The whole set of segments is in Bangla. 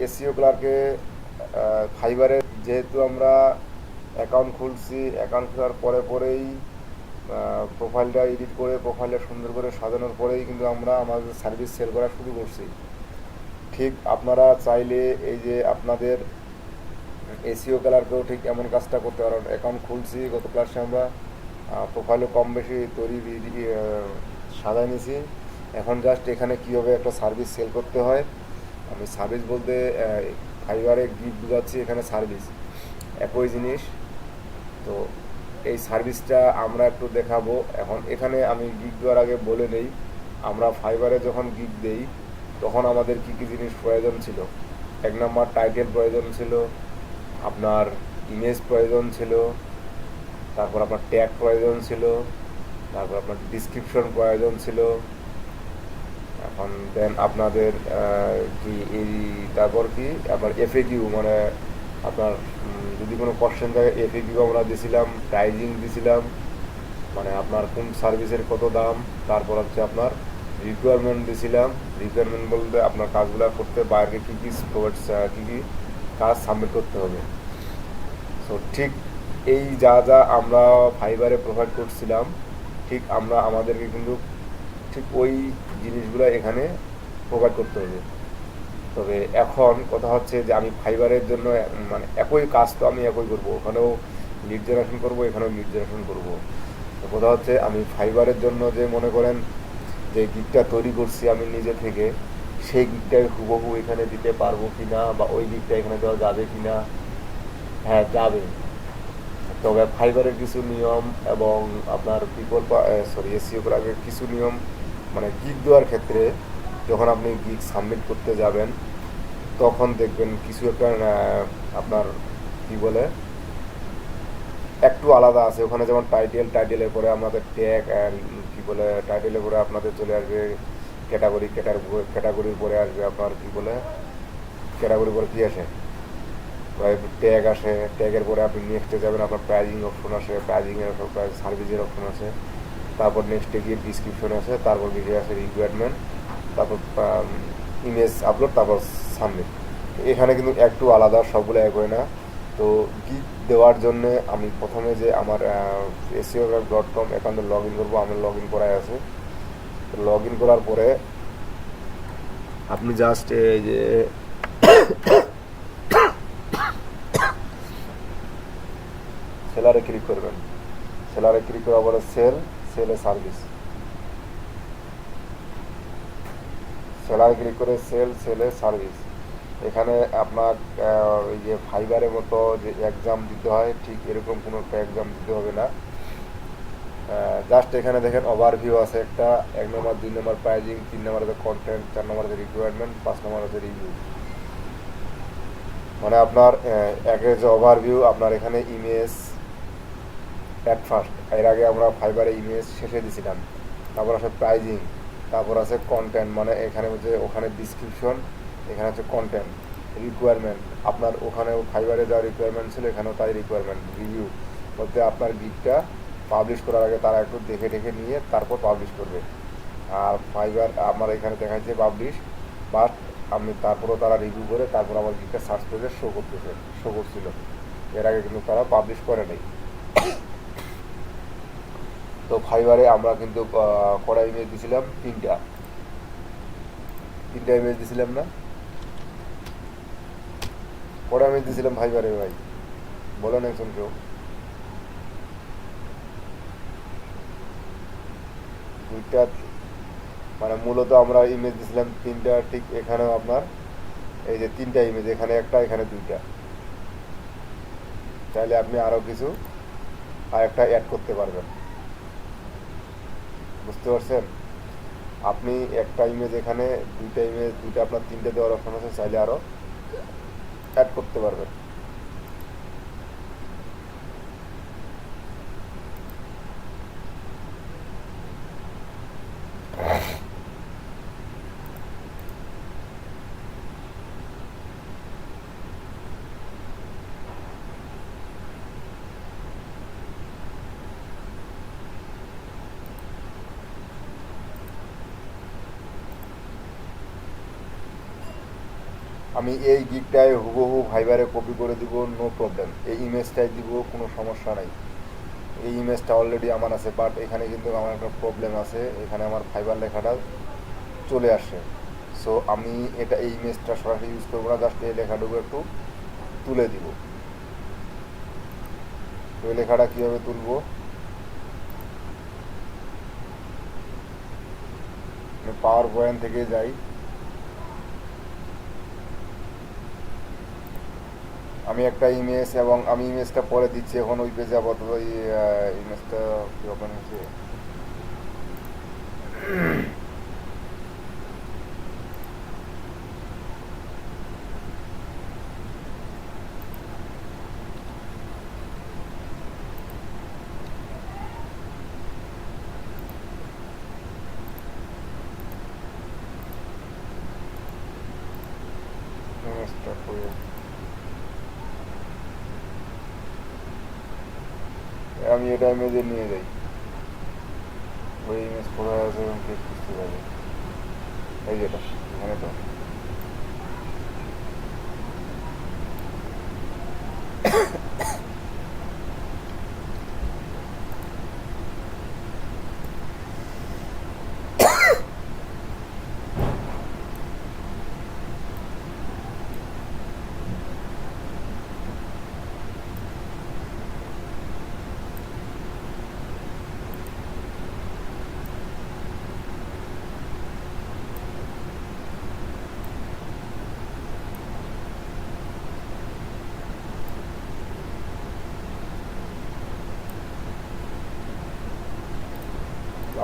এসইও ক্লার্কে ফাইবারে যেহেতু আমরা অ্যাকাউন্ট খুলছি, অ্যাকাউন্ট খোলার পরেই প্রোফাইলটা এডিট করে প্রোফাইলটা সুন্দর করে সাজানোর পরেই কিন্তু আমরা আমাদের সার্ভিস সেল করা শুরু করছি। ঠিক আপনারা চাইলে এই যে আপনাদের এসইও ক্লার্কেও ঠিক এমন কাজটা করতে পারেন। অ্যাকাউন্ট খুলছি, গত ক্লাসে আমরা প্রোফাইলও কম বেশি তৈরি সাজাই নিয়েছি। এখন জাস্ট এখানে কীভাবে একটা সার্ভিস সেল করতে হয়, আমি সার্ভিস বলতে ফাইবারে গিফট বোঝাচ্ছি, এখানে সার্ভিস একই জিনিস। তো এই সার্ভিসটা আমরা একটু দেখাবো। এখন এখানে আমি গিগ দেওয়ার আগে বলে নেই, আমরা ফাইবারে যখন গিগ দেই তখন আমাদের কী কী জিনিস প্রয়োজন ছিল। এক নম্বর টাইটেল প্রয়োজন ছিল, আপনার ইমেজ প্রয়োজন ছিল, তারপর আপনার ট্যাগ প্রয়োজন ছিল, তারপর আপনার ডিসক্রিপশন প্রয়োজন ছিল। এখন দেন আপনাদের কি এই তারপর কি আপনার এফএকিউ, মানে আপনার যদি কোনো কোশ্চেন থাকে এফএকিউ আমরা দিয়েছিলাম, প্রাইজিং দিয়েছিলাম, মানে আপনার কোন সার্ভিসের কত দাম। তারপর হচ্ছে আপনার রিকোয়ারমেন্ট দিয়েছিলাম। রিকোয়ারমেন্ট বলতে আপনার কাজগুলো করতে বাইরে কী কী কী কী কাজ সাবমিট করতে হবে। সো ঠিক এই যা আমরা ফাইবারে প্রোভাইড করছিলাম, ঠিক আমরা আমাদেরকে কিন্তু ঠিক ওই জিনিসগুলো এখানে প্রোভাইড করতে হবে। তবে এখন কথা হচ্ছে যে আমি ফাইবারের জন্য মানে একই কাজ তো আমি একই করবো, ওখানেও লিড জেনারেশন করবো, এখানেও লিড জেনারেশন করবো। তো কথা হচ্ছে আমি ফাইবারের জন্য যে মনে করেন যে গিকটা তৈরি করছি আমি নিজে থেকে, সেই গিকটাই হুবহু এখানে দিতে পারবো কি না, বা ওই গিকটা এখানে দেওয়া যাবে কি না। হ্যাঁ, যাবে। তবে ফাইবারের কিছু নিয়ম এবং আপনার এসইও ক্লার্কের কিছু নিয়ম, মানে গিগ দেওয়ার ক্ষেত্রে যখন আপনি গিগ সাবমিট করতে যাবেন তখন দেখবেন কিছু একটা আপনার কি বলে একটু আলাদা আছে। ওখানে যেমন টাইটেলের পরে আমাদের ট্যাগ কি বলে, টাইটেলের পরে আপনাদের চলে আসবে ক্যাটাগরির পরে আসবে আপনার কি বলে, ক্যাটাগরির পরে কী আসে, ট্যাগ আসে, ট্যাগের পরে আপনি নেক্সটে যাবেন, আপনার প্রাইজিং অপশন আসে, প্রাইজিংয়ের সার্ভিসের অপশন আছে, তারপর নেক্সটে গিয়ে ডিসক্রিপশন আছে, তারপর গিয়ে আছে রিকোয়ারমেন্ট, তারপর ইমেজ আপলোড, তারপর সাবমিট। এখানে কিন্তু একটু আলাদা, সবগুলো এক হয় না। তো গিগ দেওয়ার জন্য আমি প্রথমে যে আমার SEOclack.com অ্যাকাউন্টে লগ ইন করবো, আমার লগ ইন করাই আছে। লগ ইন করার পরে আপনি জাস্ট এই যে সেলারে ক্লিক করবেন। সেলারে ক্লিক করার পরে সেলে সার্ভিস, সেলারে ক্লিক করে সেলে সার্ভিস। এখানে আপনার ওই যে ফাইবারের মতো যে এক্সাম দিতে হয় ঠিক এরকম কোনো একটা এক্সাম দিতে হবে না। জাস্ট এখানে দেখেন ওভারভিউ আছে একটা, 1 নম্বর, 2 নম্বর প্রাইজিং, 3 নম্বর আছে কন্টেন্ট, 4 নম্বর আছে রিকোয়ারমেন্ট, 5 নম্বর আছে রিভিউ। মানে আপনার একের যে ওভারভিউ, আপনার এখানে ইমেজ অ্যাট ফার্স্ট, এর আগে আমরা ফাইবারে ইমেজ শেষে দিয়েছিলাম। তারপর আছে প্রাইজিং, তারপর আছে কন্টেন্ট, মানে এখানে হচ্ছে ওখানে ডিসক্রিপশন, এখানে হচ্ছে কন্টেন্ট। রিকোয়ারমেন্ট, আপনার ওখানেও ফাইবারে যা রিকোয়ারমেন্ট ছিল এখানেও তাই রিকোয়ারমেন্ট। রিভিউ বলতে আপনার গিগটা পাবলিশ করার আগে তারা একটু দেখে নিয়ে তারপর পাবলিশ করবে। আর ফাইবার আমার এখানে দেখাচ্ছে পাবলিশ, বাট আমি তারপরও তারা রিভিউ করে তারপর আমার গিগটা সার্চ পেজে শো করছিল। এর আগে কিন্তু তারা পাবলিশ করে নাই। তো ফাইবারে আমরা কিন্তু কড়া ইমেজ দিয়েছিলাম তিনটা ইমেজ দিয়েছিলাম না, কড়া ইমেজ দিয়েছিলাম ফাইবারে ভাই, বলেন একজন কেউ। দুইটা, মানে মূলত আমরা ইমেজ দিয়েছিলাম তিনটা। ঠিক এখানেও আপনার এই যে তিনটা ইমেজ, এখানে একটা, এখানে দুইটা। চাইলে আপনি আরও কিছু আর একটা অ্যাড করতে পারবেন, বুঝতে পারছেন। আপনি একটা ইমেজ এখানে, দুইটা আপনার তিনটে দেওয়ার অপশন আছে, চাইলে আরও অ্যাড করতে পারবেন। আমি এই গিকটায় হুবহু ফাইবারে কপি করে দিব, নো প্রবলেম। এই ইমেজটাই দিব, কোনো সমস্যা নাই। এই ইমেজটা অলরেডি আমার আছে, বাট এখানে কিন্তু আমার একটা প্রবলেম আছে, এখানে আমার ফাইবার লেখাটা চলে আসে। সো আমি এটা এই ইমেজটা সরাসরি ইউজ করবো না, জাস্ট এই লেখাটুকু একটু তুলে দিব। তো এই লেখাটা কীভাবে তুলবো, পাওয়ার পয়েন্ট থেকে যাই, আমি একটা ইমেজ, এবং আমি ইমেজটা পরে দিচ্ছি, এখন ওই পেজে আপাতত এই ইমেজটা কি ওপেন হয়েছে। ইমেজটা করে আমি এটা ইমেজে নিয়ে যাই, ওই ইমেজ কোথায় আছে এবং কে বুঝতে পারবে। এই যেটা এখানে তো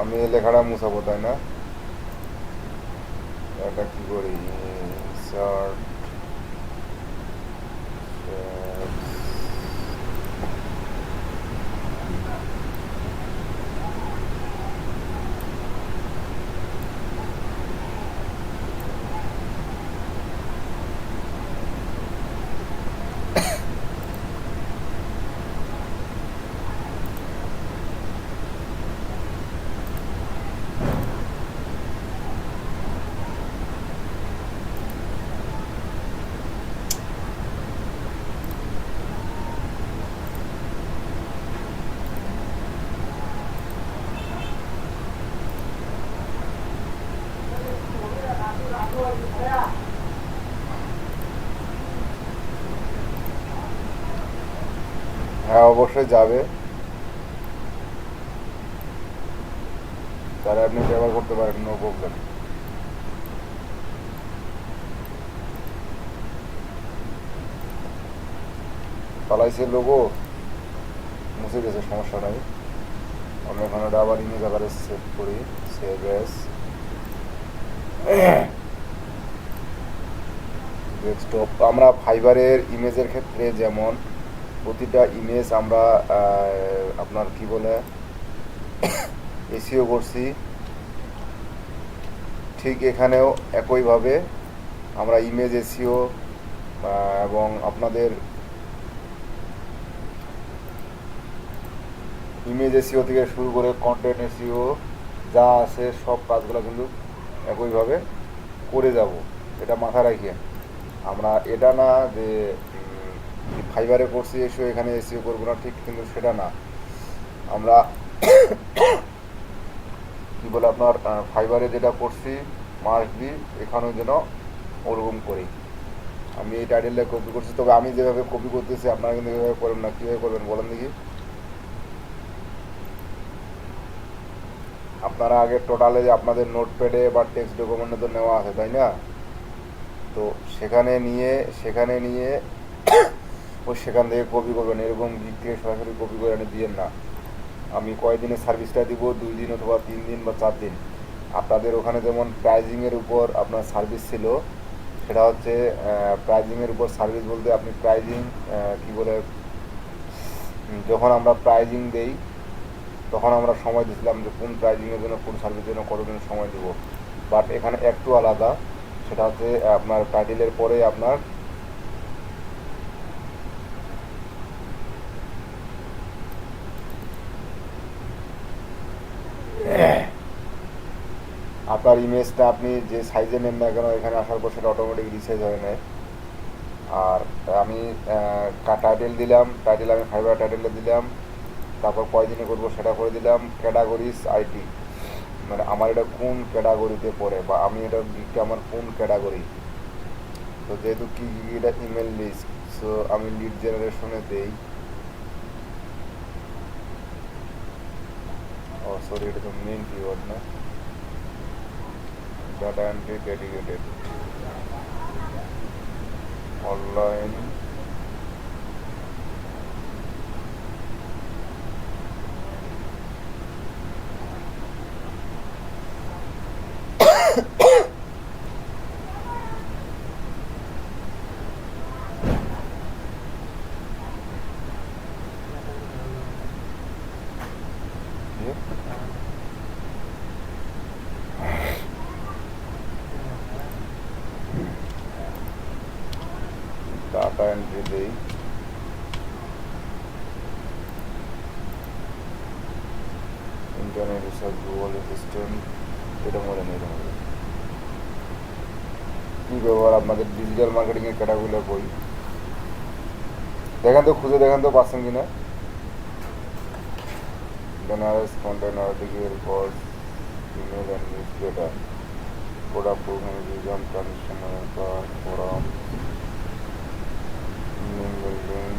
আমি এই লেখাটা মুছাবো, তাই না? এটা কি করি, ইনসার্ট, হ্যাঁ অবশ্যই যাবে, তাহলে আপনি ব্যবহার করতে পারেন, নো প্রবলেম। পালাইছে লোগো, মুছে গেছে, সমস্যা নাই। আমি এখন ওটা আবার ইমেজ আকারে সেভ করি, সেভ এস ডেস্কটপ। আমরা ফাইবারের ইমেজের ক্ষেত্রে যেমন প্রতিটা ইমেজ আমরা আপনার কি বলে এসিও করছি, ঠিক এখানেও একইভাবে আমরা ইমেজ এসিও এবং আপনাদের ইমেজ এসিও থেকে শুরু করে কন্টেন্ট এসিও যা আছে সব কাজগুলো কিন্তু একইভাবে করে যাব, এটা মাথা রাখিয়ে। আমরা এটা না যে ফাইবারে করছি এসিও এখানে এসিও করবো না, ঠিক কিন্তু সেটা না। আমরা কি বলে আপনার ফাইবারে যেটা করছি মার্ক বি, এখানেও যেন ওরকম করি। আমি এই টাইটেলটা কপি করছি, তবে আমি যেভাবে কপি করতেছি আপনারা কিন্তু এভাবে করবেন না। কীভাবে করবেন বলেন দেখি। আপনারা আগে টোটালে যে আপনাদের নোটপ্যাডে বা টেক্সট ডকুমেন্টে তো নেওয়া আছে, তাই না? তো সেখানে নিয়ে ওই সেখান থেকে কপি করবেন, এরকম দিক থেকে সরাসরি কপি করে এনে দিয়েন না। আমি কয়দিনের সার্ভিসটা দিব, 2 দিন অথবা 3 দিন বা 4 দিন। আপনাদের ওখানে যেমন প্রাইজিংয়ের উপর আপনার সার্ভিস ছিল, সেটা হচ্ছে প্রাইজিংয়ের উপর সার্ভিস বলতে আপনি প্রাইজিং কি বলে, যখন আমরা প্রাইজিং দেই তখন আমরা সময় দিয়েছিলাম যে কোন প্রাইজিংয়ের জন্য কোন সার্ভিসের জন্য কতদিন সময় দেবো। বাট এখানে একটু আলাদা, সেটা হচ্ছে আপনার টাইটেলের পরে আপনার আপনার ইমেজটা আপনি যে সাইজে নেন না কেন, এখানে আসার পর সেটা অটোমেটিক রিসাইজ হয়ে নেয়। আর আমি টাইটেল দিলাম, টাইটেল আমি ফাইবার টাইটেলে দিলাম, তারপর কয়দিনে করবো সেটা করে দিলাম। ক্যাটাগরিজ আইটি, মানে আমার এটা কোন ক্যাটাগরিতে পড়ে বা আমি এটা গিকটা আমার কোন ক্যাটাগরি। তো যেহেতু কি এটা ইমেল লিস্ট, সো আমি লিড জেনারেশনে দেই। ও সরি, এটা তো মেন কিওয়ার্ড না, data entry dedicated online data entry দেই। ইন্টারনেট রিসার্চ, গুগল সিস্টেম, এটা মনে নেই। কী ব্যবহার আপনাদের ডিজিটাল মার্কেটিংয়ের ক্যাটাগরিগুলো বই দেখেন তো, খুঁজে দেখেন তো পাচ্ছেন কিনা। বেনারস content article course, email and news letter, product প্রোগ্রামিজম, transitional forum, email building,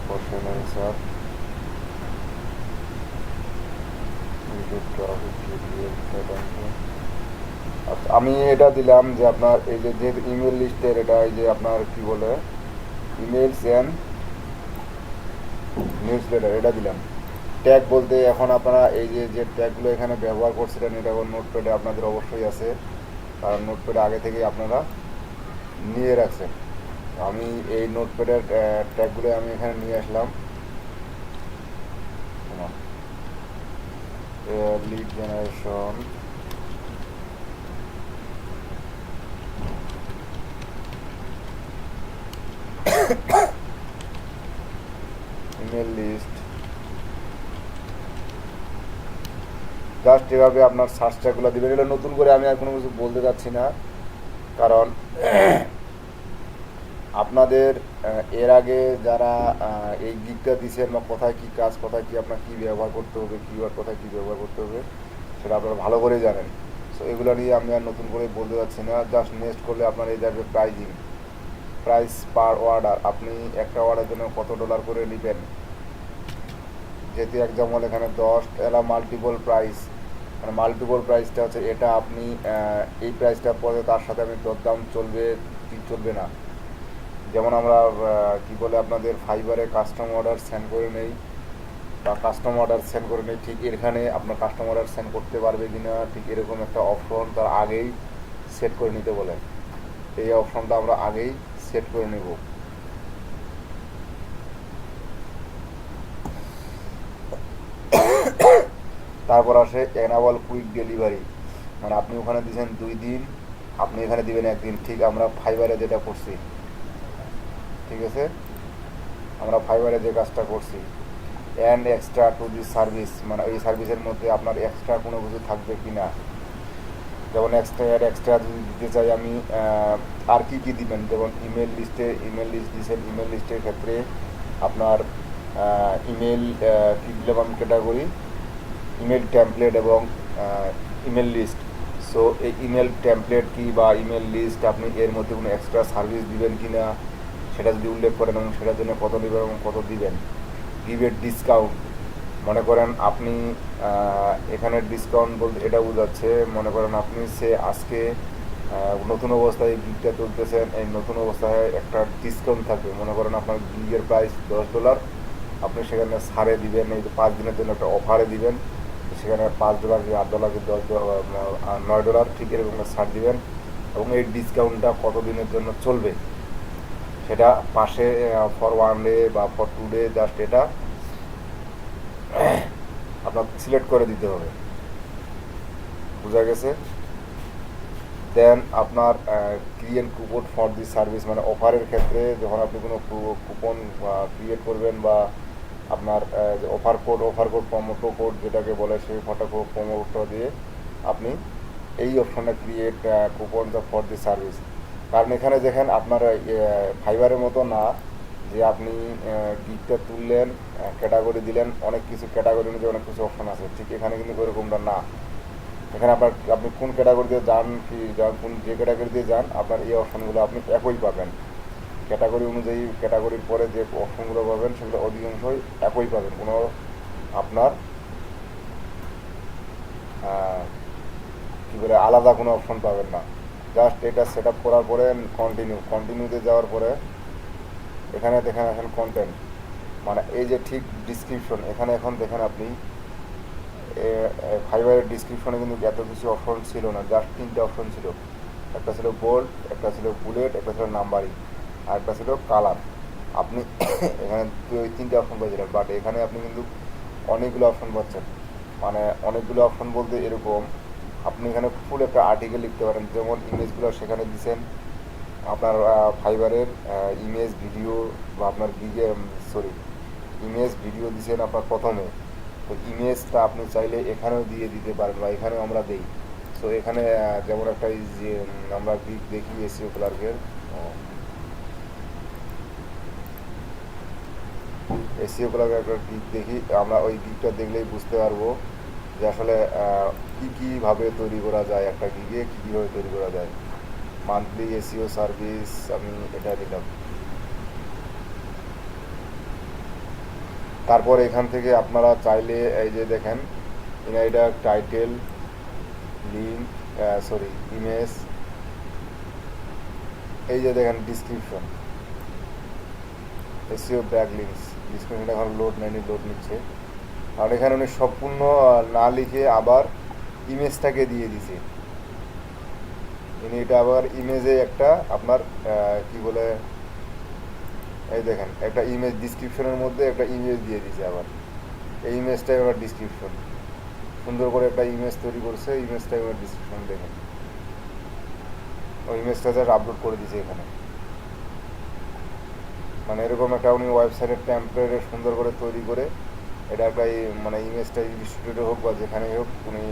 question answer, আচ্ছা, আমি এটা দিলাম যে আপনার এই যে যেহেতু ইমেল লিস্টের এটা, এই যে আপনার কি বলে ইমেলস অ্যান্ড নিউজ লেটার, এটা দিলাম। ট্যাগ বলতে এখন আপনারা এই যে যে ট্যাগগুলো এখানে ব্যবহার করছিলেন, এটা এখন নোটপ্যাডে আপনাদের অবশ্যই আছে, কারণ নোটপ্যাডে আগে থেকেই আপনারা নিয়ে রাখছেন। আমি এই নোটপ্যাডের ট্যাগগুলো আমি এখানে নিয়ে আসলাম। Lead generation, email list, just এভাবে আপনার সার্চ ট্যাগগুলো দিবেন। এটা নতুন করে আমি আর কোনো কিছু বলতে যাচ্ছি না, কারণ আপনাদের এর আগে যারা এই গিকটা দিচ্ছেন বা কোথায় কী কাজ, কোথায় কী আপনার কী ব্যবহার করতে হবে, কিওয়ার্ড কোথায় কী ব্যবহার করতে হবে, সেটা আপনারা ভালো করেই জানেন। সো এগুলো নিয়ে আমি আর নতুন করে বলতে যাচ্ছি না। জাস্ট নেক্সট করলে আপনার এই যাবে প্রাইজিং, প্রাইস পার অর্ডার, আপনি একটা অর্ডারের জন্য কত ডলার করে নেবেন। যেহেতু এক্সাম্পল এখানে 10, এরা মাল্টিপল প্রাইস, মানে মাল্টিপল প্রাইসটা হচ্ছে এটা আপনি এই প্রাইসটা পরে তার সাথে আমি দরদাম চলবে কি চলবে না। যেমন আমরা কি বলে আপনাদের ফাইবারে কাস্টম অর্ডার সেন্ড করে নেই বা কাস্টম অর্ডার সেন্ড করে নেই, ঠিক এখানে আপনার কাস্টম অর্ডার সেন্ড করতে পারবে কিনা ঠিক এরকম একটা অপশন তার আগেই সেট করে নিতে বলে। এই অপশনটা আমরা আগেই সেট করে নেব। তারপর আসে এনাবল কুইক ডেলিভারি, মানে আপনি ওখানে দিয়েছেন 2 দিন, আপনি এখানে দিবেন 1 দিন, ঠিক আমরা ফাইবারে যেটা করছি। ঠিক আছে, আমরা ফাইবারে যে কাজটা করছি। And extra to this service, মানে এই সার্ভিসের মধ্যে আপনার এক্সট্রা কোনো কিছু থাকবে কি না। যেমন এক্সট্রা যদি দিতে চাই আমি, আর কি কি দিবেন, যেমন ইমেল লিস্টে, ইমেল লিস্ট দিয়েছেন, ইমেল লিস্টের ক্ষেত্রে আপনার ইমেল কী দিলাম আমি ক্যাটাগরি, ইমেল টেমপ্লেট এবং ইমেল লিস্ট। সো এই ইমেল টেমপ্লেট কি বা ইমেল লিস্ট আপনি এর মধ্যে কোনো এক্সট্রা সার্ভিস দিবেন কি না সেটা যদি উল্লেখ করেন এবং সেটার জন্য কত দিবেন এবং কত দিবেন। গিভের ডিসকাউন্ট, মনে করেন আপনি এখানে ডিসকাউন্ট বলতে এটা বোঝাচ্ছে, মনে করেন আপনি সে আজকে নতুন অবস্থায় গিগটা তুলতেছেন, এই নতুন অবস্থায় একটা ডিসকাউন্ট থাকবে। মনে করেন আপনার গিগের প্রাইস $10, আপনি সেখানে ছাড়ে দিবেন, এই 5 দিনের জন্য একটা অফারে দিবেন, সেখানে $5 কি $8 কি $10 $9 ঠিক এরকম ছাড় দিবেন এবং এই ডিসকাউন্টটা কত দিনের জন্য চলবে সেটা পাশে ফর 1 ডে বা ফর 2 ডে জাস্ট এটা আপনার সিলেক্ট করে দিতে হবে। বোঝা গেছে? দেন আপনার create coupon for this service, মানে অফারের ক্ষেত্রে যখন আপনি কোনো কুপন ক্রিয়েট করবেন বা আপনার অফার কোড প্রমোটো কোড যেটাকে বলে, সেই প্রমো কোডটা দিয়ে আপনি আপনি এই অপশনটা create coupon for the service. কারণ এখানে দেখেন আপনার ফাইবারের মতো না যে আপনি গিগটা তুললেন, ক্যাটাগরি দিলেন, অনেক কিছু ক্যাটাগরি অনুযায়ী অনেক কিছু অপশন আছে, ঠিক এখানে কিন্তু ওইরকমটা না। এখানে আপনি কোন ক্যাটাগরি দিয়ে যান কোন যে ক্যাটাগরি দিয়ে যান আপনার এই অপশনগুলো আপনি একই পাবেন। ক্যাটাগরি অনুযায়ী ক্যাটাগরির পরে যে অপশনগুলো পাবেন সেগুলো অধিকাংশই একই পাবেন, কোনো আপনার কী বলে আলাদা কোনো অপশন পাবেন না। জাস্ট এটা সেট আপ করার পরে কন্টিনিউতে যাওয়ার পরে এখানে দেখেন এখন কন্টেন্ট, মানে এই যে ঠিক ডিসক্রিপশন, এখানে এখন দেখেন আপনি ফাইবারের ডিসক্রিপশনে কিন্তু এত কিছু অপশন ছিল না, জাস্ট 3টে অপশন ছিল। একটা ছিল বোল্ড, একটা ছিল বুলেট, একটা ছিল নাম্বারিং, আর একটা ছিল কালার। আপনি এখানে ওই 3টে অপশন পাইছিলেন, বাট এখানে আপনি কিন্তু অনেকগুলো অপশন পাচ্ছেন। মানে অনেকগুলো অপশন বলতে এরকম, আপনি এখানে ফুল একটা আর্টিকেল লিখতে পারেন, যেমন ইমেজগুলো সেখানে দিচ্ছেন আপনার ফাইবারের ইমেজ ভিডিও, বা আপনার ইমেজ ভিডিও দিচ্ছেন আপনার প্রথমে, তো ইমেজটা আপনি চাইলে এখানেও দিয়ে দিতে পারেন, বা এখানেও আমরা দিই। সো এখানে যেমন একটা যে আমরা গিগ দেখি এসইও ক্লার্কের, এসইও ক্লার্কের একটা গিগ দেখি, আমরা ওই গিগটা দেখলেই বুঝতে পারবো যে আসলে কীভাবে তৈরি করা যায়, একটা গিগে কীভাবে তৈরি করা যায়। মান্থলি এসইও সার্ভিস আমি এটা দিলাম। তারপর এখান থেকে আপনারা চাইলে এই যে দেখেন এটা টাইটেল, লিঙ্ক, ইমেজ, এই যে দেখেন ডিসক্রিপশন, এসইও ব্যাক লিঙ্কস, ডিসক্রিপশনটা এখন লোড নিচ্ছে। আর এখানে উনি সম্পূর্ণ না লিখে আবার ইমেজটাকে দিয়ে দিছে। এটা আবার ইমেজে একটা আপনার কি বলে, এই দেখেন একটা ইমেজ ডিসক্রিপশনের মধ্যে একটা ইমেজ দিয়ে দিছে, আবার এই ইমেজটাই আবার ডিসক্রিপশন, সুন্দর করে একটা ইমেজ তৈরি করছে, ইমেজটাই আবার ডিসক্রিপশন। দেখেন ওই ইমেজটা জাস্ট আপলোড করে দিছে এখানে। মানে এরকম একটা উনি ওয়েবসাইটের টেমপ্লেট সুন্দর করে তৈরি করে, এটা একটা মানে ইমেজটা ইনস্টিটিউটে হোক বা যেখানেই হোক উনি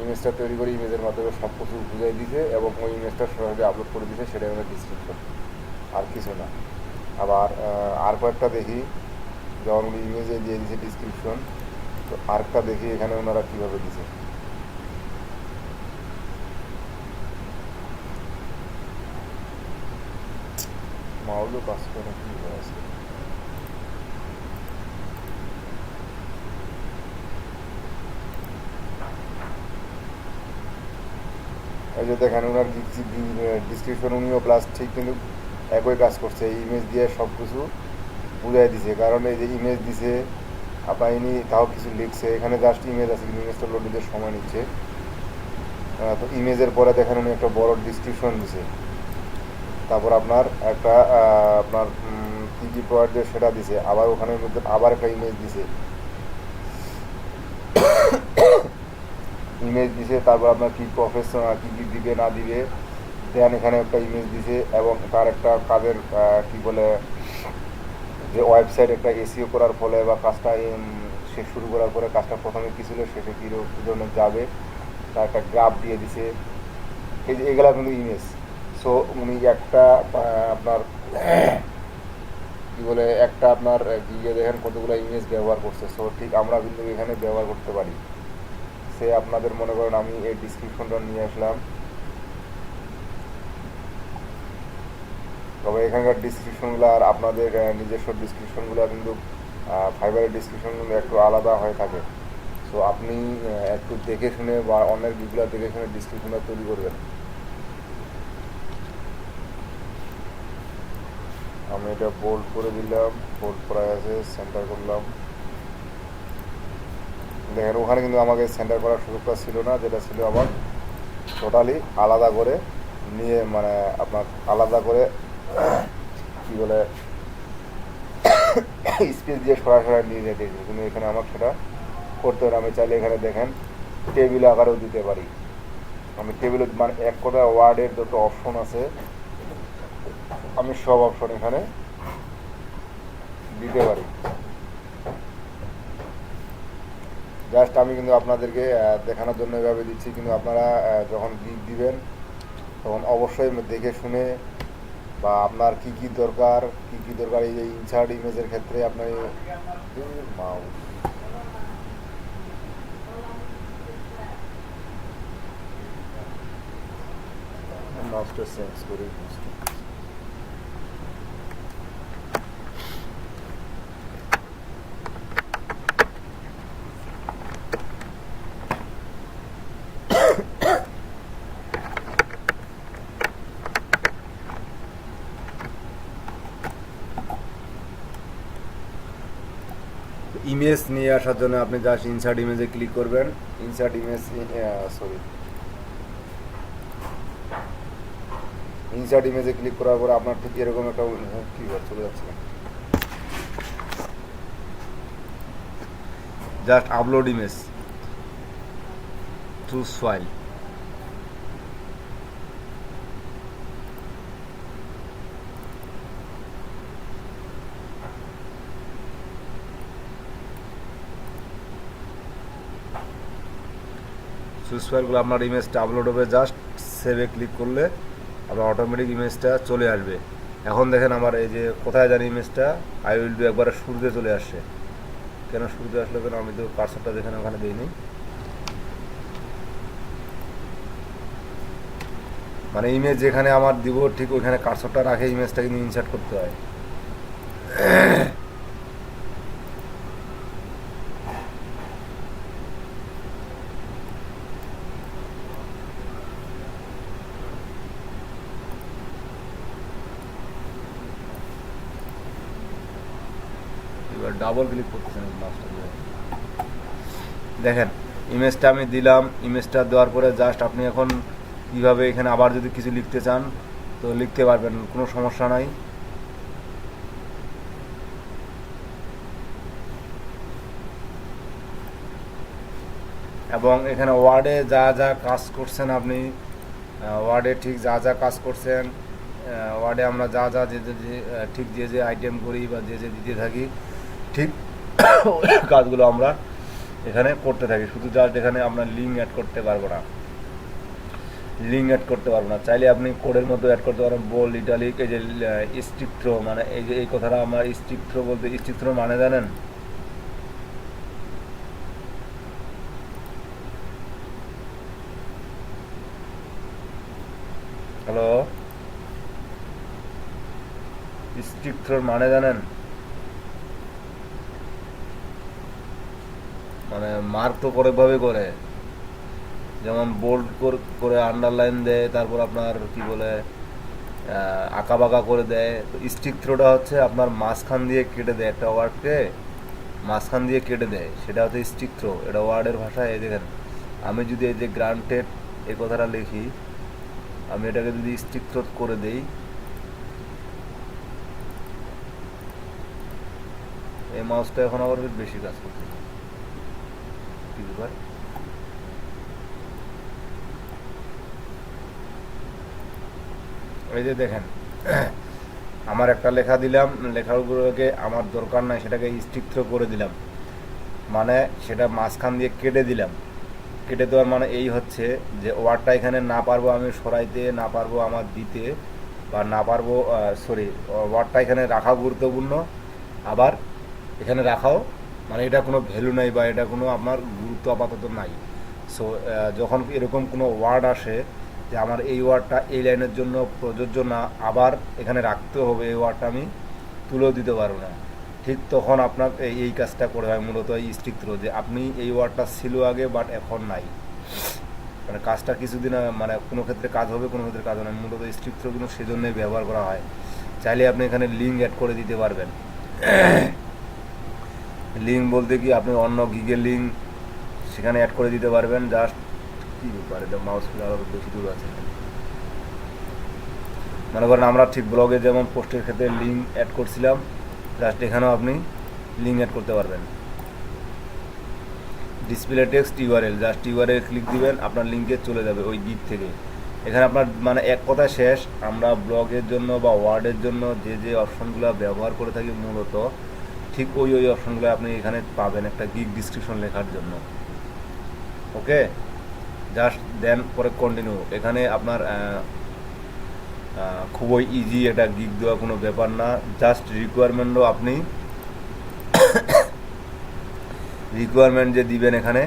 ইমেজটা তৈরি করে ইমেজের মাধ্যমে সব কিছু বুঝাই দিছে, এবং ওই ইমেজটা সরাসরি আপলোড করে দিছে, সেটাই আমাদের ডিসক্রিপশন, আর কিছু না। আবার আর কয়েকটা দেখি, যেমন উনি ইমেজে দিয়ে দিছে ডিসক্রিপশন, তো আরেকটা দেখি এখানে ওনারা কীভাবে দিছে। মাউলও কাজ করে কী হয়েছে, এই যে দেখেন ওনার ডিসক্রিপশন উনিও প্লাস ঠিক কিন্তু একই কাজ করছে, এই ইমেজ দিয়ে সব কিছু বুঝাই দিছে। কারণ এই যে ইমেজ দিছে আপনার ইনি তাও কিছু লিখছে, এখানে জাস্ট ইমেজ আছে কিন্তু ইমেজটা লোড দিতে সময় নিচ্ছে। তো ইমেজের পরে দেখেন উনি একটা বড় ডিসক্রিপশন দিছে, তারপর আপনার একটা আপনার কী কী প্রোভাইড দিয়ে সেটা দিছে, আবার ওখানের মধ্যে আবার একটা ইমেজ দিছে, তারপর আপনার কী প্রফেশনাল কী কী দিবে না দিবে, দেন এখানে একটা ইমেজ দিছে, এবং তার একটা কাজের কী বলে যে ওয়েবসাইট একটা এসইও করার ফলে বা কাজটা সে শুরু করার পরে কাজটা প্রথমে কী ছিল, শেষে কী ধরনের যাবে, তার একটা গ্রাফ দিয়ে দিছে। এই যে এগুলা কিন্তু ইমেজ। সো উনি একটা আপনার কী বলে একটা আপনার গিয়ে দেখেন কতগুলো ইমেজ ব্যবহার করছে। সো ঠিক আমরা কিন্তু এখানে ব্যবহার করতে পারি। সে আপনাদের মনে করেন আমি এই ডিসক্রিপশনটা নিয়ে আসলাম, তবে এখানকার ডিসক্রিপশনগুলো আর আপনাদের নিজস্ব ডিসক্রিপশনগুলো কিন্তু ফাইবারের ডিসক্রিপশনগুলো একটু আলাদা হয়ে থাকে। সো আপনি একটু দেখে শুনে বা অন্যের গিগুলো দেখে শুনে ডিসক্রিপশনটা তৈরি করবেন। আমি এটা বোল্ড করে দিলাম, বোল্ড করা আছে, সেন্টার করলাম। দেখেন ওখানে কিন্তু আমাকে সেন্টার করার সুযোগটা ছিল না, যেটা ছিল আমার টোটালি আলাদা করে নিয়ে, মানে আপনার আলাদা করে কী বলে স্পেস দিয়ে সরাসরি নিয়ে যেতে, কিন্তু এখানে আমার সেটা করতে হবে। আমি চাইলে এখানে দেখেন টেবিল আকারেও দিতে পারি। আমি টেবিলে মানে এক কথা ওয়ার্ডের যত অপশন আছে আমি সব অপশন এখানে দিতে পারি। জাস্ট আমি কিন্তু আপনাদেরকে দেখানোর জন্য এভাবে দিচ্ছি, কিন্তু আপনারা যখন ক্লিক দিবেন তখন অবশ্যই দেখে শুনে বা আপনার কি কি দরকার এই যে ইনসার্ট ইমেজের ক্ষেত্রে আপনার মাউস মাউসটা চেঞ্জ করে ইমেজ নিয়ে আসার জন্য আপনি জাস্ট ইনসার্ট ইমেজে ক্লিক করবেন। ইনসার্ট ইমেজ ইনসার্ট ইমেজে ক্লিক করার পরে আপনার ঠিক এরকম একটা কি চলে যাচ্ছে, just upload image, choose file. Choose ফাইলগুলো আপনার ইমেজটা আপলোড হবে, জাস্ট সেভে ক্লিক করলে আপনার অটোমেটিক ইমেজটা চলে আসবে। এখন দেখেন আমার এই যে কোথায় জানি ইমেজটা আই উইল ডু একবারে শুরুতে চলে আসছে। কেন শুরুতে আসলো কেন? আমি তো কার্সরটা দেখেন ওখানে দিইনি, মানে ইমেজ যেখানে আমার দিব ঠিক ওইখানে কার্সরটা রাখে ইমেজটা কিন্তু ইনসার্ট করতে হয়। এবার ডাবল ক্লিক করতেছেন দেখেন ইমেজটা আমি দিলাম। ইমেজটা দেওয়ার পরে জাস্ট আপনি এখন কীভাবে এখানে আবার যদি কিছু লিখতে চান তো লিখতে পারবেন, কোনো সমস্যা নাই। এবং এখানে ওয়ার্ডে যা যা কাজ করছেন আপনি, ওয়ার্ডে ঠিক যা যা কাজ করছেন, ওয়ার্ডে আমরা যা যা ঠিক যে আইটেম করি বা যে দিতে থাকি ঠিক কাজগুলো আমরা এখানে করতে থাকি। শুধু জাস্ট এখানে আপনার লিঙ্ক অ্যাড করতে পারবো না, চাইলে আপনি কোডের মতো অ্যাড করতে পারেন, বোল্ড, ইটালিক। এই যে স্ট্রিক্ট থ্রো, মানে এই যে এই কথাটা আমার স্ট্রিক্ট থ্রো বলতে, স্ট্রিক্ট থ্রো মানে জানেন? হ্যালো, স্ট্রিক্ট থ্রোর মানে জানেন? মানে মার্ক তো পরেভাবে করে, যেমন বোল্ড করে আন্ডারলাইন দেয়, তারপর আপনার কি বলে আঁকা বাঁকা করে দেয়। তো স্টিক থ্রোটা হচ্ছে আপনার মাঝখান দিয়ে কেটে দেয়, একটা ওয়ার্ডকে মাঝখান দিয়ে কেটে দেয়, সেটা হচ্ছে স্টিক থ্রো। এটা ওয়ার্ডের ভাষায়। এই দেখেন আমি যদি এই যে গ্রান্টেড এই কথাটা লিখি, আমি এটাকে যদি স্টিক থ্রো করে দেই, এই মাউসটা এখন আবার বেশি কাজ করছে। কি ব্যাপার? এই যে দেখেন আমার একটা লেখা দিলাম, লেখাগুলোকে আমার দরকার নাই, সেটাকে স্টিক থ্রো করে দিলাম, মানে সেটা মাঝখান দিয়ে কেটে দিলাম। কেটে দেওয়ার মানে এই হচ্ছে যে ওয়ার্ডটা এখানে না পারবো আমি সরাইতে, না পারবো আমার দিতে, বা না পারবো ওয়ার্ডটা এখানে রাখা গুরুত্বপূর্ণ, আবার এখানে রাখাও মানে এটা কোনো ভ্যালু নাই বা এটা কোনো আপনার গুরুত্ব আপাতত নাই। সো যখন এরকম কোনো ওয়ার্ড আসে যে আমার এই ওয়ার্ডটা এই লাইনের জন্য প্রযোজ্য না, আবার এখানে রাখতে হবে, এই ওয়ার্ডটা আমি তুলেও দিতে পারবো না, ঠিক তখন আপনার এই কাজটা করে হয় মূলত এই স্টিক থ্রো, যে আপনি এই ওয়ার্ডটা ছিল আগে বাট এখন নাই, মানে কাজটা কিছুদিন মানে কোনো ক্ষেত্রে কাজ হবে, কোনো ক্ষেত্রে কাজ হবে না। মূলত স্টিক থ্রো কিন্তু সেজন্যই ব্যবহার করা হয়। চাইলে আপনি এখানে লিঙ্ক অ্যাড করে দিতে পারবেন। লিঙ্ক বলতে কি আপনি অন্য গিগের লিঙ্ক সেখানে অ্যাড করে দিতে পারবেন। জাস্ট কী ব্যাপার, এটা মাউস আরও বেশি দূর আছে। মনে করেন আমরা ঠিক ব্লগে যেমন পোস্টের ক্ষেত্রে লিঙ্ক অ্যাড করছিলাম, জাস্ট এখানেও আপনি লিঙ্ক অ্যাড করতে পারবেন। Display text URL, just URL click দিবেন, আপনার লিঙ্কে চলে যাবে ওই গিগ থেকে। এখানে আপনার মানে এক কথা শেষ। আমরা ব্লগের জন্য বা ওয়ার্ডের জন্য যে অপশনগুলো ব্যবহার করে থাকি মূলত ঠিক ওই অপশনগুলো আপনি এখানে পাবেন একটা গিগ ডিসক্রিপশন লেখার জন্য। ওকে, জাস্ট দেন পরে কন্টিনিউ। এখানে আপনার খুবই ইজি, এটা গিগ দেওয়া কোনো ব্যাপার না। জাস্ট রিকোয়ারমেন্টও আপনি রিকোয়ারমেন্ট যে দিবেন এখানে,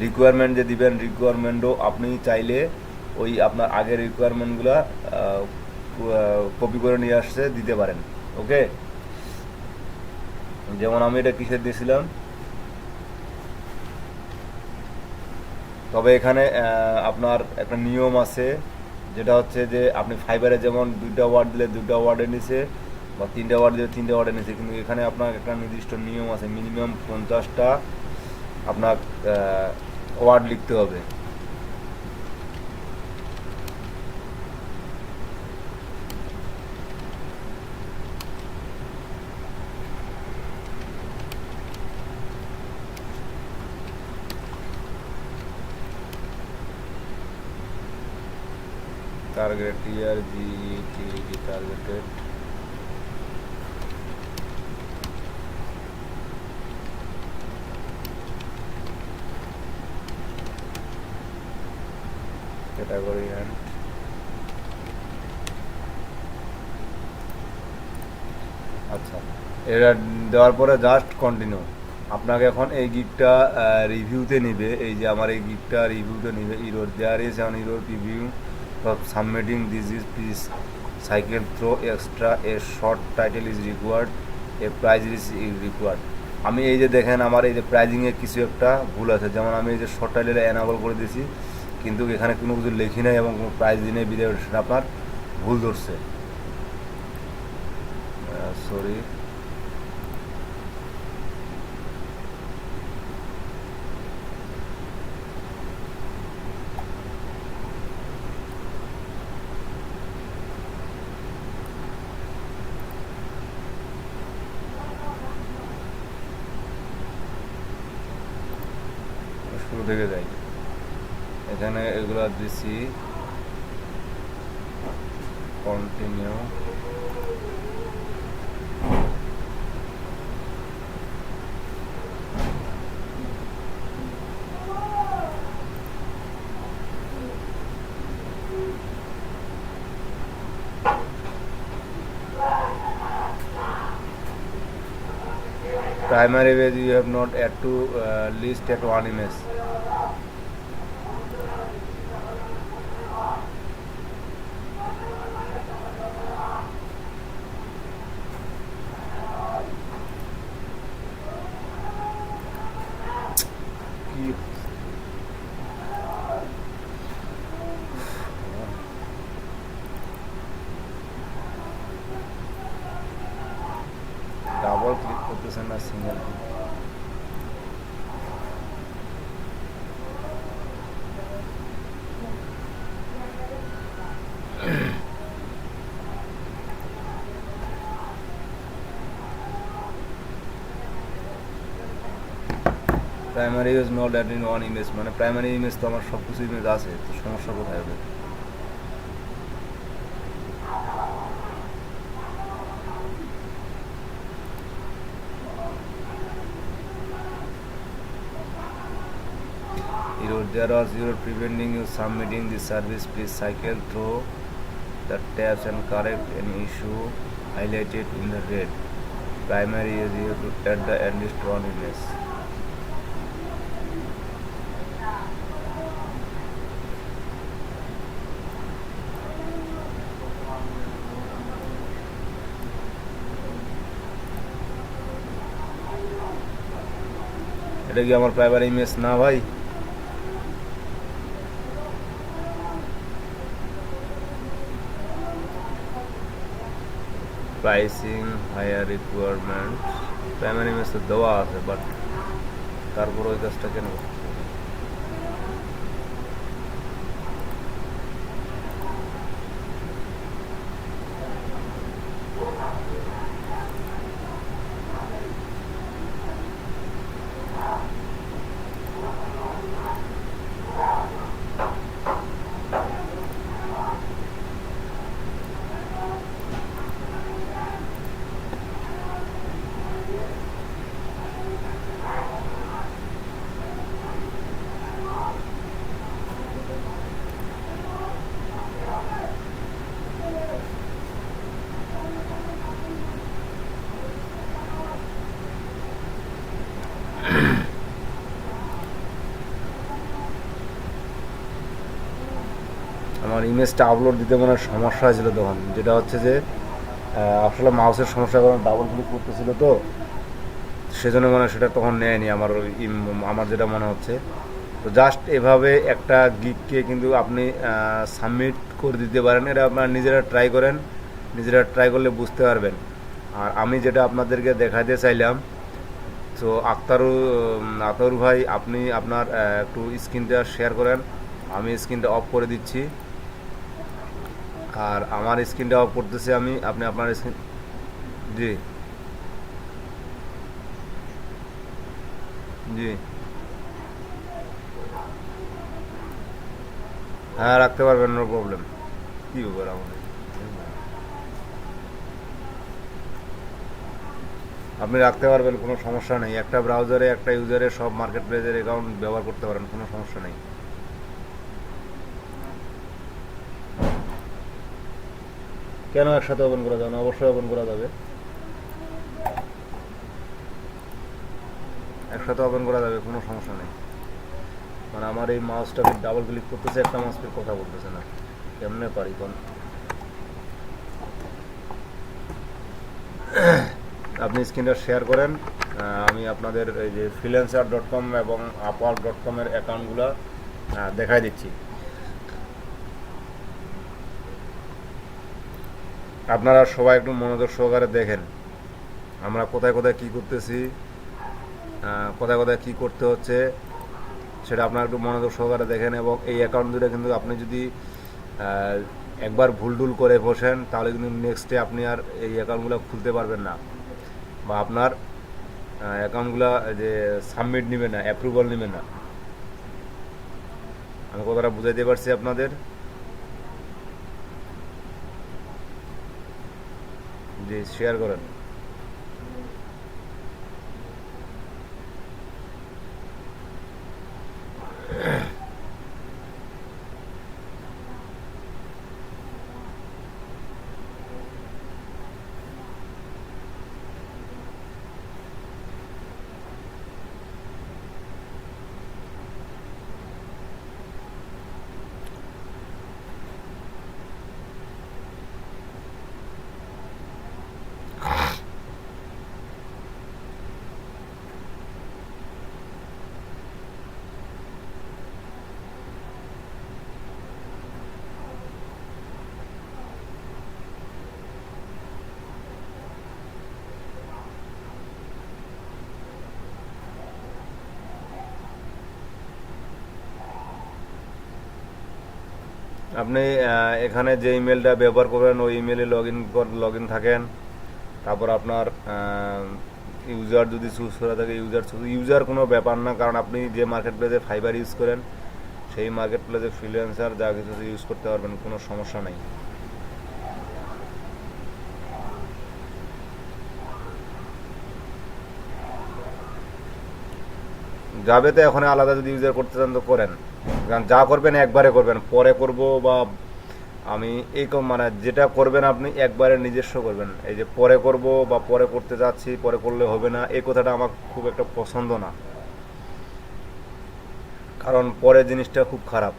রিকোয়ারমেন্টও আপনি চাইলে ওই আপনার আগের রিকোয়ারমেন্টগুলো কপি করে নিয়ে আসছে দিতে পারেন। ওকে, যেমন আমি এটা কিসের দিয়েছিলাম, তবে এখানে আপনার একটা নিয়ম আছে, যেটা হচ্ছে যে আপনি ফাইবারে যেমন 2টা ওয়ার্ড দিলে 2টা ওয়ার্ডের নিচে, বা 3টা ওয়ার্ড দিলে 3টা ওয়ার্ডের নিচে, কিন্তু এখানে আপনার একটা নির্দিষ্ট নিয়ম আছে, মিনিমাম 50টা আপনার ওয়ার্ড লিখতে হবে। Target year G targeted, category and, আচ্ছা, এটা দেওয়ার পরে জাস্ট কন্টিনিউ। আপনাকে এখন এই গিগটা রিভিউতে নিবে, এই যে আমার এই গিগটা রিভিউতে নিবে। Error there is an error preview of submitting this is please cycle through extra a short title is required, a price is required। আমি এই যে দেখেন আমার এই যে প্রাইজিংয়ে কিছু একটা ভুল আছে, যেমন আমি এই যে শর্ট টাইটেল এনাবল করে দিয়েছি, কিন্তু এখানে কোনো কিছু লিখি নাই এবং কোনো প্রাইস দিনে বিদায় সেটা আপনার ভুল ধরছে, সরি। শুরু থেকে যাই, এখানে এগুলো দিছি continue. Primary image you have not add to list at one image। কি ডাবল ক্লিক করতেছেন না, single click. Primary image not add in one image, মানে প্রাইমারি ইমেজ তো আমার সব কিছু ইমেজ আছে, তো সমস্যা কোথায় হবে? There was error preventing you submitting the service, please cycle through the tabs and correct any issue highlighted in the red. Primary is here to add the at least one image। এটা কি আমার প্রাইমারি ইমেজ না ভাই? Pricing hire requirement, primary image তো দেওয়া আছে, বাট তারপর ওই কাজটা কেন করতে? আমার ইমেজটা আপলোড দিতে মনে হয় সমস্যা হয়েছিল তখন, যেটা হচ্ছে যে আসলে মাউসের সমস্যা, কারণ ডাবল ক্লিক করতেছিল তো সেজন্য মনে হয় সেটা তখন নেয়নি আমার আমার যেটা মনে হচ্ছে। তো জাস্ট এভাবে একটা গিগকে কিন্তু আপনি সাবমিট করে দিতে পারেন। এটা আপনারা নিজেরা ট্রাই করেন, নিজেরা ট্রাই করলে বুঝতে পারবেন। আর আমি যেটা আপনাদেরকে দেখাতে চাইলাম, তো আখতারুর ভাই, আপনি আপনার একটু স্ক্রিনটা শেয়ার করেন। আমি স্ক্রিনটা অফ করে দিচ্ছি, আর আমার স্ক্রিনটা অফ করতেছি আমি, আপনি আপনার স্ক্রিন। জি জি, হ্যাঁ রাখতে পারবেন, নো প্রবলেম। কী ব্যাপার আমাদের, আপনি রাখতে পারবেন, কোনো সমস্যা নেই। একটা ব্রাউজারে একটা ইউজারে সব মার্কেট প্লেসের অ্যাকাউন্ট ব্যবহার করতে পারেন, কোনো সমস্যা নেই। কেন একসাথে ওপেন করা যাবে না? অবশ্যই ওপেন করা যাবে, একসাথে ওপেন করা যাবে, কোনো সমস্যা নেই। মানে আমার এই মাউসটাকে ডাবল ক্লিক করতেছে, একটা মাউসের কথা বলতেছে না, কেমনে পারি কোন। আপনি স্ক্রিনটা শেয়ার করেন, আমি আপনাদের এই যে freelancer.com এবং upwork.com এর অ্যাকাউন্টগুলো দেখাই দিচ্ছি। আপনারা সবাই একটু মনোযোগ সহকারে দেখেন আমরা কোথায় কোথায় কী করতেছি, কোথায় কোথায় কী করতে হচ্ছে, সেটা আপনারা একটু মনোযোগ সহকারে দেখেন। এবং এই অ্যাকাউন্ট দুটো কিন্তু আপনি যদি একবার ভুল টুল করে বসেন, তাহলে কিন্তু নেক্সটে আপনি আর এই অ্যাকাউন্টগুলো খুলতে পারবেন না, বা আপনার অ্যাকাউন্টগুলো যে সাবমিট নেবে না, অ্যাপ্রুভাল নেবে না। আমি কথাটা বুঝাইতে পারছি আপনাদের? জি, শেয়ার করেন। আপনি এখানে যে ইমেলটা ব্যবহার করবেন ওই ইমেলে লগ ইন থাকেন। তারপর আপনার ইউজার যদি চুজ করা থাকে ইউজার কোনো ব্যাপার না, কারণ আপনি যে মার্কেট প্লেসে ফাইবার ইউজ করেন সেই মার্কেট প্লেসে ফ্রিল্যান্সার যা কিছু ইউজ করতে পারবেন, কোনো সমস্যা নেই। যাবেতে এখন আলাদা যদি ইউজার করতে চান তো করেন, কারণ যা করবেন একবারে করবেন, পরে করব বা আমি এই মানে যেটা করবেন আপনি একবারে নিজস্ব করবেন। এই যে পরে করব বা পরে করতে যাচ্ছি, পরে করলে হবে না, এই কথাটা আমার খুব একটা পছন্দ না, কারণ পরে জিনিসটা খুব খারাপ।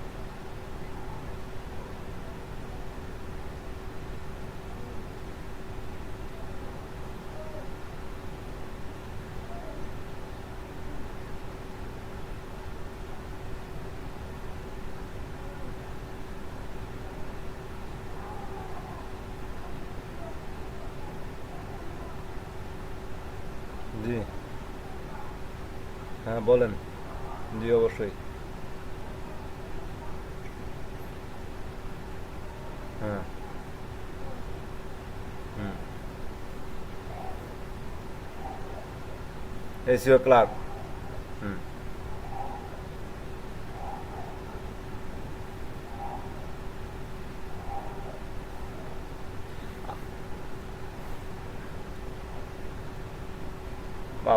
জি, হ্যাঁ বলেন। জি অবশ্যই। হ্যাঁ। হুম। ACO clerk. হুম।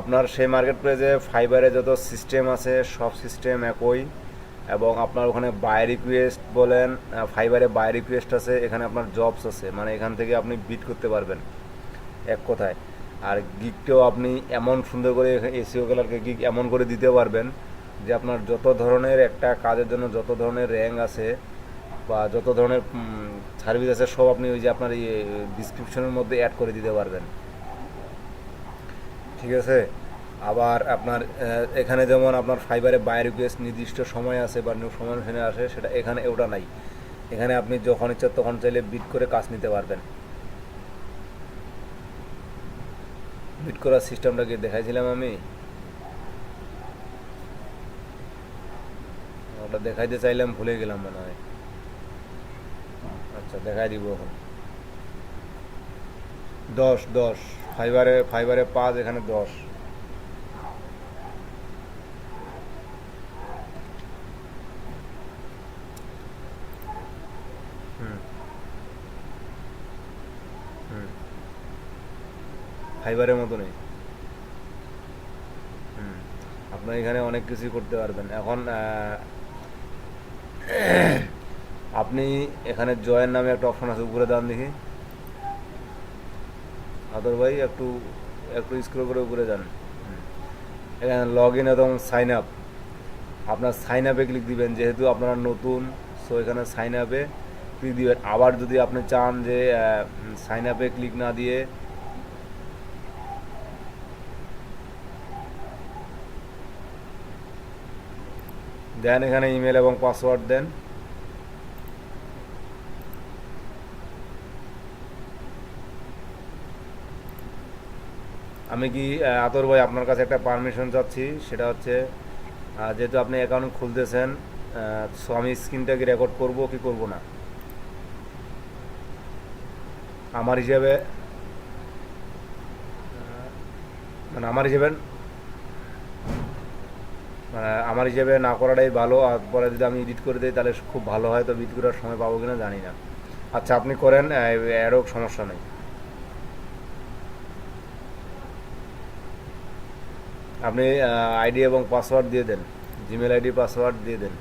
আপনার সেই মার্কেট প্লেসে ফাইবারে যত সিস্টেম আছে সব সিস্টেম একই, এবং আপনার ওখানে বাই রিকোয়েস্ট বলেন, ফাইবারে বাই রিকোয়েস্ট আছে, এখানে আপনার জবস আছে, মানে এখান থেকে আপনি বিট করতে পারবেন এক কথায়। আর গিকটাও আপনি এমন সুন্দর করে এসিও কালারকে গিক এমন করে দিতে পারবেন যে আপনার যত ধরনের একটা কাজের জন্য যত ধরনের র্যাঙ্ক আছে বা যত ধরনের সার্ভিস আছে সব আপনি ওই যে আপনার এই ডিসক্রিপশনের মধ্যে অ্যাড করে দিতে পারবেন। ঠিক আছে। আবার আপনার এখানে যেমন আপনার ফাইবারে বাই রিকোয়েস্ট নির্দিষ্ট সময় আছে বা সময় অনুসারে আসে, সেটা এখানে ওটা নাই। এখানে আপনি যখন ইচ্ছা তখন চাইলে বিট করে কাজ নিতে পারবেন। বিট করার সিস্টেমটাকে দেখাইছিলাম আমি, ওটা দেখাইতে চাইলাম ভুলে গেলাম মনে হয়। আচ্ছা দেখাই দিব এখন। 10 ফাইবারে 5, এখানে 10। হুম হুম ফাইবারের মতো নেই। হুম আপনার এখানে অনেক কিছুই করতে পারবেন এখন। আপনি এখানে জয়ের নামে একটা অপশন আছে, উপরে দাম দেখি আদর ভাই, একটু একটু স্ক্রল করে উপরে যান। এখানে লগ ইন এবং সাইন আপ, আপনার সাইন আপে ক্লিক দিবেন, যেহেতু আপনারা নতুন, সো এখানে সাইন আপে ক্লিক দিবেন। আবার যদি আপনি চান যে সাইন আপে ক্লিক না দিয়ে দেন, এখানে ইমেল এবং পাসওয়ার্ড দেন। আমি কি আতর ভাই আপনার কাছে একটা পারমিশন চাচ্ছি, সেটা হচ্ছে যেহেতু আপনি অ্যাকাউন্ট খুলতেছেন, সো আমি স্ক্রিনটাকে রেকর্ড করব কি করব না আমার হিসেবে, মানে আমার হিসেবে না করাটাই ভালো। আর পরে যদি আমি এডিট করে দিই তাহলে খুব ভালো হয়, তো এডিট করার সময় পাবো কিনা জানি না। আচ্ছা আপনি করেন, এরও সমস্যা নেই। আপনি আইডি এবং পাসওয়ার্ড দিয়ে দেন, জিমেল আইডি পাসওয়ার্ড দিয়ে দেন।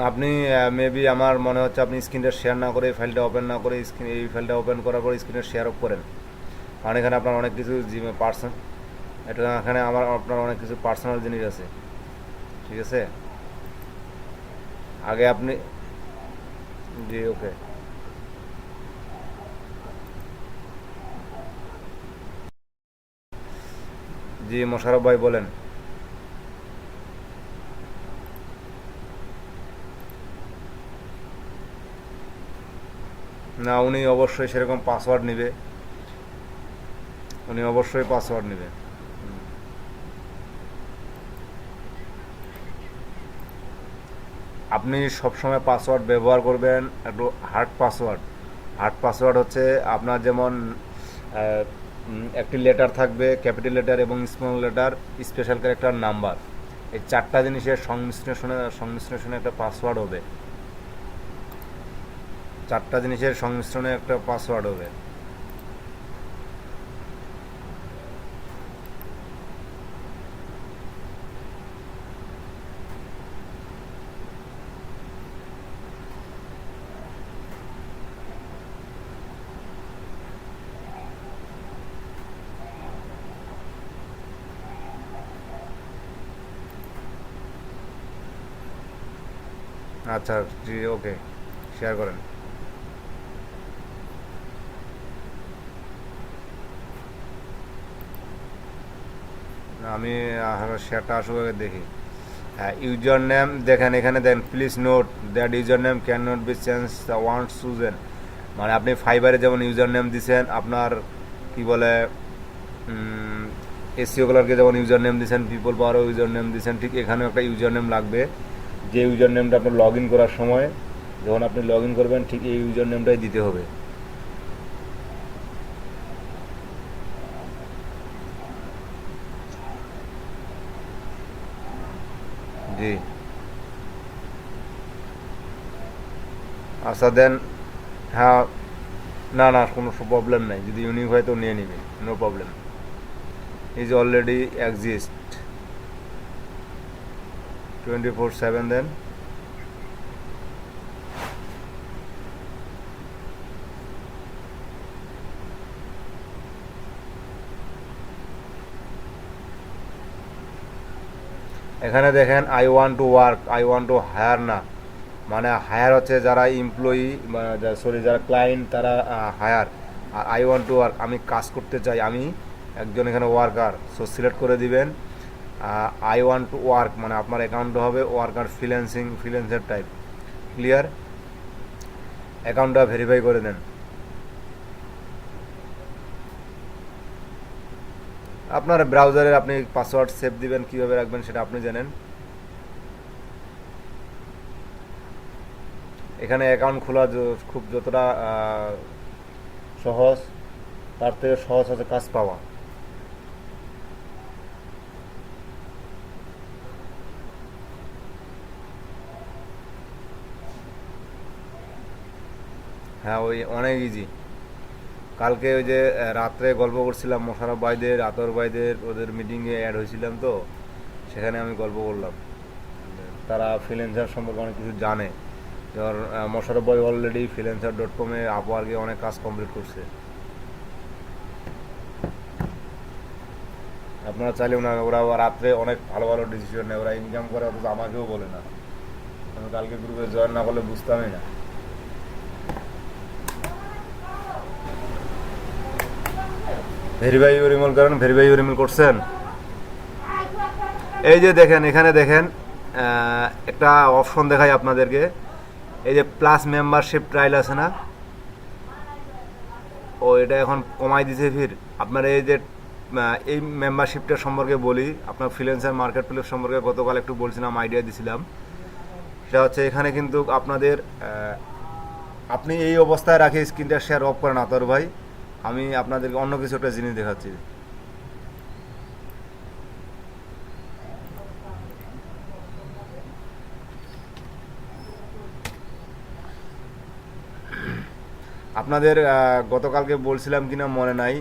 আপনি মেবি আমার মনে হচ্ছে আপনি স্ক্রিনটা শেয়ার না করে ফাইলটা ওপেন না করে স্ক্রিন এই ফাইলটা ওপেন করার পর স্ক্রিনে শেয়ার অফ করেন। কারণ এখানে আপনার অনেক কিছু এটা এখানে আপনার অনেক কিছু পার্সোনাল জিনিস আছে। ঠিক আছে, আগে আপনি, জি ওকে। জি মোশারফ ভাই বলেন। না, উনি অবশ্যই সেরকম পাসওয়ার্ড নেবে, উনি অবশ্যই পাসওয়ার্ড নেবে। আপনি সবসময় পাসওয়ার্ড ব্যবহার করবেন একটু হার্ড পাসওয়ার্ড। হার্ড পাসওয়ার্ড হচ্ছে আপনার যেমন একটি লেটার থাকবে, ক্যাপিটাল লেটার এবং small letter, special character, number, এই চারটা জিনিসের সংমিশ্রণে একটা পাসওয়ার্ড হবে। চারটা জিনিসের সংমিশ্রণে একটা পাসওয়ার্ড হবে। আচ্ছা জি ওকে, শেয়ার করেন। আমি শেয়ারটা আসলে দেখি। হ্যাঁ, ইউজার নেম দেখেন, এখানে then please note that user name can not be change the once chosen. মানে আপনি ফাইবারে যেমন ইউজার নেম দিছেন, আপনার কি বলে এসিও কালারকে যেমন ইউজার নেম দিচ্ছেন, পিপল পাওয়ারও ইউজার নেম দিচ্ছেন, ঠিক এখানেও একটা ইউজার নেম লাগবে। যে ইউজার নেমটা আপনার লগ ইন করার সময়, যখন আপনি লগ ইন করবেন, ঠিক এই ইউজার নেমটাই দিতে হবে। জি, আচ্ছা দেন। হ্যাঁ, না না, কোনো প্রবলেম নাই, যদি ইউনিক হয় তো নিয়ে নিবে, no problem, is already exist 24/7 দেন। এখানে দেখেন I want to work, I want to hire না, মানে হায়ার হচ্ছে যারা এমপ্লয়ি, সরি যারা ক্লায়েন্ট তারা হায়ার, আর আই ওয়ান্ট টু ওয়ার্ক আমি কাজ করতে চাই, আমি একজন এখানে ওয়ার্কার, সো সিলেক্ট করে দিবেন আই ওয়ান্ট টু ওয়ার্ক, মানে আপনার অ্যাকাউন্ট হবে ওয়ার্কার ফ্রিল্যান্সার টাইপ। ক্লিয়ার, অ্যাকাউন্টটা ভেরিফাই করে দেন। আপনার ব্রাউজারে আপনি পাসওয়ার্ড সেভ দিবেন, কীভাবে রাখবেন সেটা আপনি জানেন। এখানে অ্যাকাউন্ট খোলা খুব যতটা সহজ, তার থেকে সহজ হচ্ছে কাজ পাওয়া। হ্যাঁ, ওই অনেক ইজি। কালকে ওই যে রাত্রে গল্প করছিলাম মোশারফ ভাইদের, আতর ভাইদের, ওদের মিটিংয়ে অ্যাড হয়েছিলাম, তো সেখানে আমি গল্প করলাম, তারা ফ্রিল্যান্সার সম্পর্কে অনেক কিছু জানে। এবার মোশারফ ভাই অলরেডি freelancer.com-এ আপওয়ার্কে অনেক কাজ কমপ্লিট করছে। আপনারা চাইলেও না, ওরা রাত্রে অনেক ভালো ভালো ডিসিশন নেয়, ওরা ইনকাম করে, অথচ আমাকেও বলে না। আমি কালকে গ্রুপে জয়েন না করলে বুঝতামই না। ভেরিফাই ইউর ইমেল করেন, ভেরিফাই ইউর ইমেল করছেন? এই যে দেখেন, এখানে দেখেন একটা অপশন দেখাই আপনাদেরকে, এই যে প্লাস মেম্বারশিপ ট্রায়াল আছে না, ও এটা এখন কমাই দিছে। ফির আপনার এই যে এই মেম্বারশিপটা সম্পর্কে বলি, আপনার ফ্রিল্যান্সার মার্কেট প্লেস সম্পর্কে গতকাল একটু বলছিলাম, আইডিয়া দিছিলাম। সেটা হচ্ছে এখানে কিন্তু আপনাদের আপনি এই অবস্থায় রাখি স্ক্রিনটা শেয়ার অফ করেন আতর ভাই, আমি আপনাদেরকে অন্য কিছু একটা জিনিস দেখাচ্ছি। আপনাদের গতকালকে বলছিলাম কিনা মনে নাই,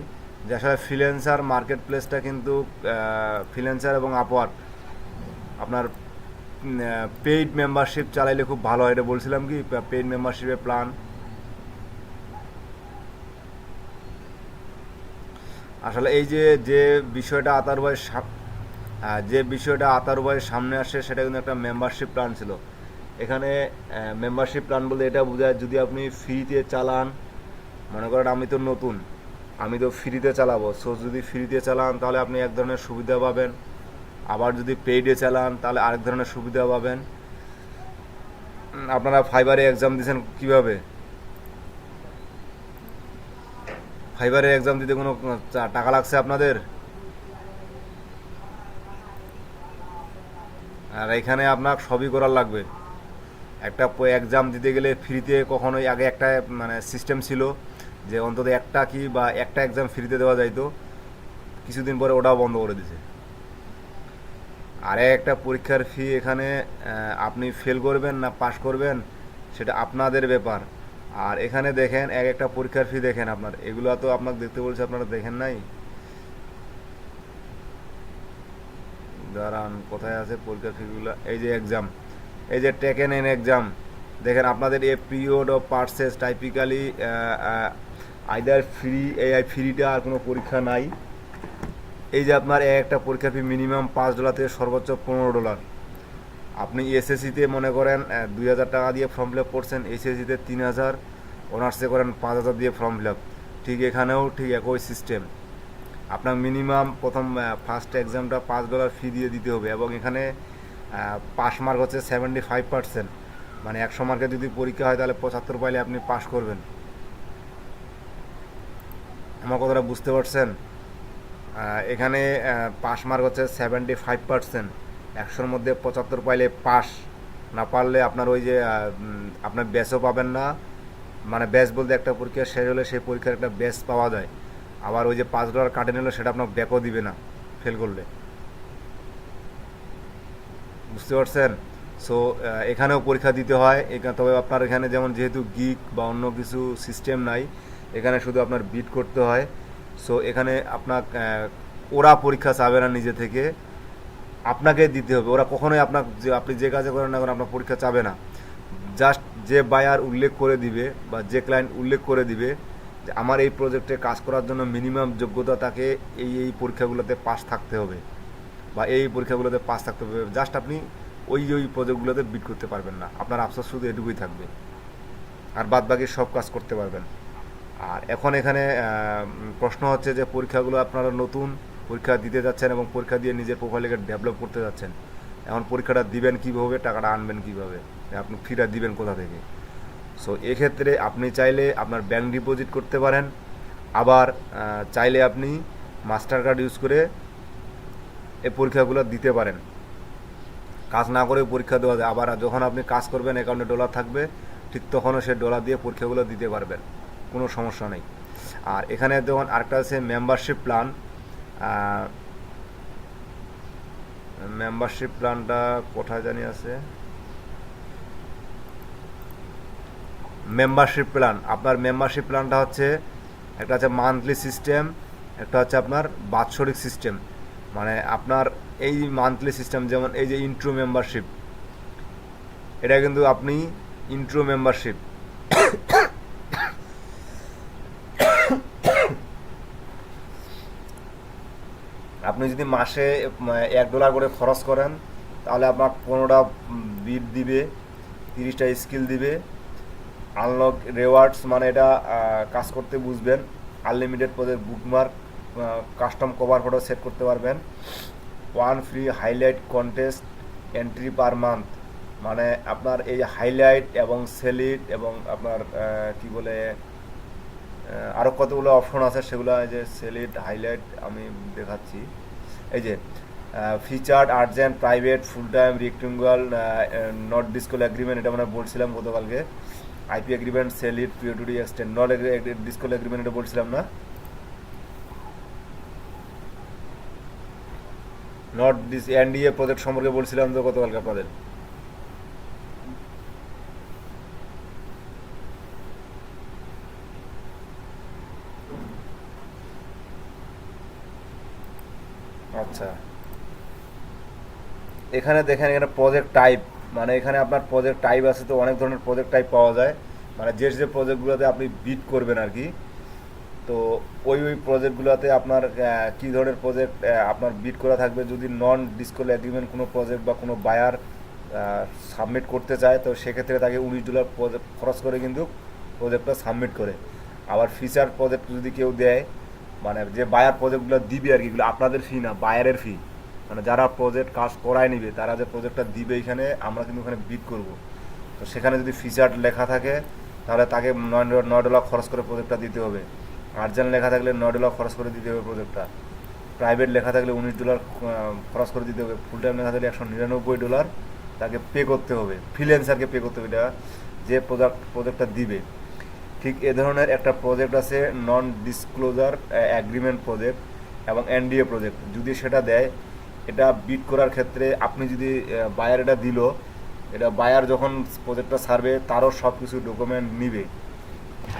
যে আসলে ফ্রিল্যান্সার মার্কেট প্লেসটা কিন্তু ফ্রিল্যান্সার এবং আপওয়ার্ক আপনার পেইড মেম্বারশিপ চালাইলে খুব ভালো হয়, এটা বলছিলাম কি, পেইড মেম্বারশিপের প্ল্যান। আসলে এই যে যে বিষয়টা আতার ভাই যে বিষয়টা আতার ভাইয়ের সামনে আসে, সেটা কিন্তু একটা মেম্বারশিপ প্ল্যান ছিল। এখানে মেম্বারশিপ প্ল্যান বলতে এটা বোঝায়, যদি আপনি ফ্রিতে চালান, মনে করেন আমি তো নতুন, আমি তো ফ্রিতে চালাবো, সো যদি ফ্রিতে চালান তাহলে আপনি এক ধরনের সুবিধা পাবেন, আবার যদি পেইডে চালান তাহলে আরেক ধরনের সুবিধা পাবেন। আপনারা ফাইবারে এক্সাম দিয়েছেন কিভাবে? ফাইবারে এক্সাম দিতে কোনো টাকা লাগছে আপনাদের? আর এখানে আপনার সবই করার লাগবে। একটা এক্সাম দিতে গেলে ফ্রিতে কখনোই, আগে একটা মানে সিস্টেম ছিল যে অন্তত একটা কি বা একটা এক্সাম ফ্রিতে দেওয়া যাইতো, কিছুদিন পরে ওটাও বন্ধ করে দিয়েছে। আর একটা পরীক্ষার ফি এখানে আপনি ফেল করবেন না পাস করবেন সেটা আপনাদের ব্যাপার। আর এখানে দেখেন এক একটা পরীক্ষার ফি দেখেন, আপনার এগুলো তো আপনাকে দেখতে বলছে, আপনারা দেখেন নাই? দাঁড়ান, কোথায় আছে পরীক্ষার ফিগুলো? এই যে এক্সাম, এই যে টেকেন এন এক্সাম, দেখেন আপনাদের a period of purchase typically either free, এই ফ্রিটা আর কোনো পরীক্ষা নাই। এই যে আপনার একটা পরীক্ষার ফি মিনিমাম $5 থেকে সর্বোচ্চ $15। আপনি এসএসসিতে মনে করেন 2,000 টাকা দিয়ে ফর্ম ফিল আপ করছেন, এইচএসসিতে 3,000, অনার্সে করেন 5,000 দিয়ে ফর্ম ফিল আপ। ঠিক এখানেও ঠিক একই সিস্টেম, আপনার মিনিমাম প্রথম ফার্স্ট এক্সামটা $5 ফি দিয়ে দিতে হবে, এবং এখানে পাস মার্ক হচ্ছে 75%, মানে 100 মার্কের যদি পরীক্ষা হয় তাহলে 75 পাইলে আপনি পাস করবেন। আমার কথাটা বুঝতে পারছেন? এখানে পাস মার্ক হচ্ছে 75%, 100-র মধ্যে 75 পাইলে পাস, না পারলে আপনার ওই যে আপনার ব্যাচও পাবেন না, মানে ব্যাচ বলতে একটা পরীক্ষা শেষ হলে সেই পরীক্ষার একটা ব্যাচ পাওয়া যায়, আবার ওই যে $5 কাটে নিলে সেটা আপনার ব্যাকও দিবে না ফেল করলে। বুঝতে পারছেন? সো এখানেও পরীক্ষা দিতে হয় এখানে, তবে আপনার এখানে যেমন যেহেতু গিক বা অন্য কিছু সিস্টেম নাই, এখানে শুধু আপনার বিট করতে হয়। সো এখানে আপনার ওরা পরীক্ষা চাবে না নিজে থেকে, আপনাকে দিতে হবে। ওরা কখনোই আপনার যে আপনি যে কাজে করেন না কেন আপনার পরীক্ষা চাবে না। জাস্ট যে বায়ার উল্লেখ করে দিবে বা যে ক্লায়েন্ট উল্লেখ করে দিবে যে আমার এই প্রজেক্টে কাজ করার জন্য মিনিমাম যোগ্যতা তাকে এই পরীক্ষাগুলোতে পাস থাকতে হবে বা এই পরীক্ষাগুলোতে পাস থাকতে হবে, জাস্ট আপনি ওই প্রজেক্টগুলোতে বিট করতে পারবেন না, আপনার আফসোস শুধু এটুকুই থাকবে, আর বাদ বাকি সব কাজ করতে পারবেন। আর এখন এখানে প্রশ্ন হচ্ছে যে পরীক্ষাগুলো আপনারা নতুন পরীক্ষা দিতে যাচ্ছেন এবং পরীক্ষা দিয়ে নিজের প্রোফাইলকে ডেভেলপ করতে যাচ্ছেন। এখন পরীক্ষাটা দিবেন কীভাবে, টাকাটা আনবেন কীভাবে, আপনি ফিটা দিবেন কোথা থেকে? সো এক্ষেত্রে আপনি চাইলে আপনার ব্যাংক ডিপোজিট করতে পারেন, আবার চাইলে আপনি মাস্টার কার্ড ইউজ করে এই পরীক্ষাগুলো দিতে পারেন। কাজ না করে পরীক্ষা দেওয়া যায়, আবার যখন আপনি কাজ করবেন অ্যাকাউন্টে ডলার থাকবে, ঠিক তখনও সে ডলার দিয়ে পরীক্ষাগুলো দিতে পারবেন, কোনো সমস্যা নেই। আর এখানে যেমন আরেকটা আছে মেম্বারশিপ প্ল্যান। মেম্বারশিপ প্ল্যানটা কোথায় জানি আছে, মেম্বারশিপ প্ল্যান। আপনার মেম্বারশিপ প্ল্যানটা হচ্ছে একটা হচ্ছে মান্থলি সিস্টেম, একটা হচ্ছে আপনার বাৎসরিক সিস্টেম। মানে আপনার এই মান্থলি সিস্টেম যেমন এই যে ইন্ট্রো মেম্বারশিপ, এটা কিন্তু আপনি ইন্ট্রো মেম্বারশিপ আপনি যদি মাসে $1 করে খরচ করেন তাহলে আপনার 15টা বিট দিবে, 30টা স্কিল দিবে, আনলক রেওয়ার্ডস, মানে এটা কাজ করতে বুঝবেন, আনলিমিটেড পদের bookmark, custom cover photo set করতে পারবেন, 1 free highlight contest entry per month, মানে আপনার এই হাইলাইট এবং সেলিট এবং আপনার কি বলে আরও কতগুলো অপশন আছে সেগুলো, এই যে সেলিট হাইলাইট আমি দেখাচ্ছি, এই যে featured urgent private full time rectangular not disclosure agreement, এটা মানে বলছিলাম গতকালকে, আইপি এগ্রিমেন্ট সেলিট পিওটুডি এক্সটেন্ড নট ডিসকল এগ্রিমেন্ট, এটা বলছিলাম না, নট দিস এনডিএ প্রজেক্ট সম্পর্কে বলছিলাম তো গতকালকে আপনাদের। আচ্ছা, এখানে দেখেন এখানে প্রজেক্ট টাইপ, মানে এখানে আপনার প্রজেক্ট টাইপ আছে, তো অনেক ধরনের প্রজেক্ট টাইপ পাওয়া যায়, মানে যে যে প্রজেক্টগুলোতে আপনি বিট করবেন আর কি, তো ওই প্রজেক্টগুলোতে আপনার কী ধরনের প্রজেক্ট আপনার বিট করা থাকবে। যদি নন ডিসকল এগ্রিমেন্ট কোনো প্রজেক্ট বা কোনো বায়ার সাবমিট করতে চায় তো সেক্ষেত্রে তাকে $19 খরচ করে কিন্তু প্রজেক্টটা সাবমিট করে। আবার ফিচার প্রজেক্ট যদি কেউ দেয়, মানে যে বায়ার প্রজেক্টগুলো দিবে আর কি, এগুলো আপনাদের ফি না, বায়ারের ফি, মানে যারা প্রজেক্ট কাজ করায় নিবে তারা যে প্রজেক্টটা দিবে এখানে আমরা কিন্তু ওখানে বিট করব। তো সেখানে যদি ফিচার লেখা থাকে তাহলে তাকে $9 খরচ করে প্রজেক্টটা দিতে হবে। আর্জেন্ট লেখা থাকলে $9 খরচ করে দিতে হবে প্রজেক্টটা। প্রাইভেট লেখা থাকলে $19 খরচ করে দিতে হবে। ফুল টাইম লেখা থাকলে $199 তাকে পে করতে হবে, ফ্রিল্যান্সারকে পে করতে হবে, এটা যে প্রজেক্টটা দিবে। ঠিক এ ধরনের একটা প্রজেক্ট আছে নন ডিসক্লোজার অ্যাগ্রিমেন্ট প্রজেক্ট এবং এনডিএ প্রজেক্ট, যদি সেটা দেয় এটা বিট করার ক্ষেত্রে আপনি যদি বায়ার এটা দিল, এটা বায়ার যখন প্রজেক্টটা ছাড়বে তারও সব কিছু ডকুমেন্ট নিবে,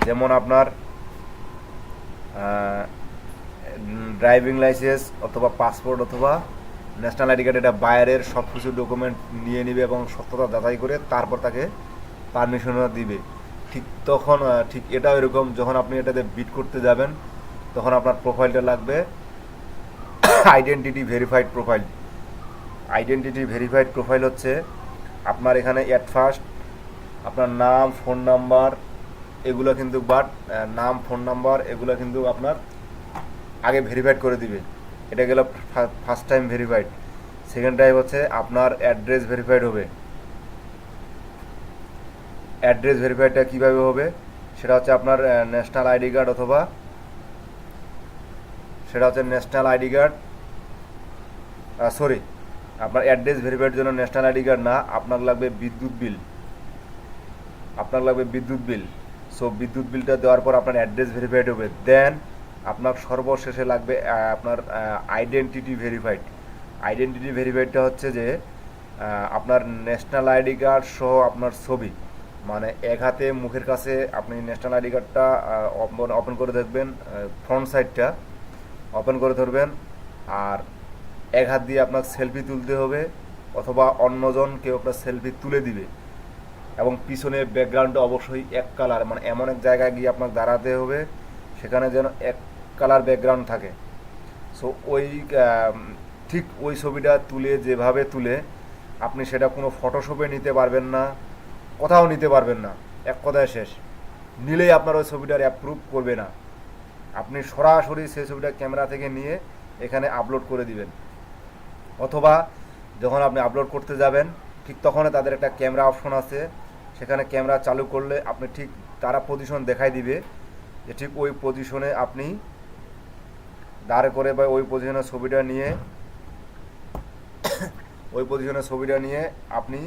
যেমন আপনার ড্রাইভিং লাইসেন্স অথবা পাসপোর্ট অথবা ন্যাশনাল আইডি কার্ড, এটা বায়ারের সব কিছু ডকুমেন্ট নিয়ে নেবে এবং সত্যতা যাচাই করে তারপর তাকে পারমিশনটা দিবে। ঠিক তখন ঠিক এটাও এরকম, যখন আপনি এটাতে বিট করতে যাবেন তখন আপনার প্রোফাইলটা লাগবে identity verified profile. Identity verified profile হচ্ছে আপনার এখানে অ্যাট ফার্স্ট আপনার নাম ফোন নাম্বার এগুলো কিন্তু, বাট নাম ফোন নাম্বার এগুলো কিন্তু আপনার আগে ভেরিফাইড করে দিবে, এটা গেল first time verified. Second time হচ্ছে আপনার অ্যাড্রেস ভেরিফাইড হবে। অ্যাড্রেস ভেরিফাইডটা কীভাবে হবে, সেটা হচ্ছে আপনার ন্যাশনাল আইডি কার্ড অথবা সেটা হচ্ছে ন্যাশনাল আইডি কার্ড, সরি আপনার অ্যাড্রেস ভেরিফাইডের জন্য ন্যাশনাল আইডি কার্ড না, আপনার লাগবে বিদ্যুৎ বিল, আপনার লাগবে বিদ্যুৎ বিল। সো বিদ্যুৎ বিলটা দেওয়ার পর আপনার অ্যাড্রেস ভেরিফাইড হবে, দেন আপনার সর্বশেষে লাগবে আপনার আইডেন্টিটি ভেরিফাইড। আইডেন্টিটি ভেরিফাইডটা হচ্ছে যে আপনার ন্যাশনাল আইডি কার্ড সহ আপনার ছবি, মানে এক হাতে মুখের কাছে আপনি ন্যাশনাল আইডি কার্ডটা ওপেন করে দেখবেন, ফ্রন্ট সাইডটা ওপেন করে ধরবেন, আর এক হাত দিয়ে আপনার সেলফি তুলতে হবে, অথবা অন্যজন কেউ আপনার সেলফি তুলে দিবে, এবং পিছনে ব্যাকগ্রাউন্ডটা অবশ্যই এক কালার, মানে এমন এক জায়গায় গিয়ে আপনার দাঁড়াতে হবে সেখানে যেন এক কালার ব্যাকগ্রাউন্ড থাকে। সো ওই ঠিক ওই ছবিটা তুলে যেভাবে তুলে আপনি সেটা কোনো ফটোশপে নিতে পারবেন না, কোথাও নিতে পারবেন না, এক কথায় শেষ। নিলেই আপনার ওই ছবিটার অ্যাপ্রুভ করবে না। আপনি সরাসরি সেই ছবিটা ক্যামেরা থেকে নিয়ে এখানে আপলোড করে দিবেন, অথবা যখন আপনি আপলোড করতে যাবেন ঠিক তখন তাদের একটা ক্যামেরা অপশন আছে, সেখানে ক্যামেরা চালু করলে আপনি ঠিক তারা পজিশন দেখাই দিবে যে ঠিক ওই পজিশনে আপনি দাঁড় করে বা ওই পজিশনের ছবিটা নিয়ে আপনি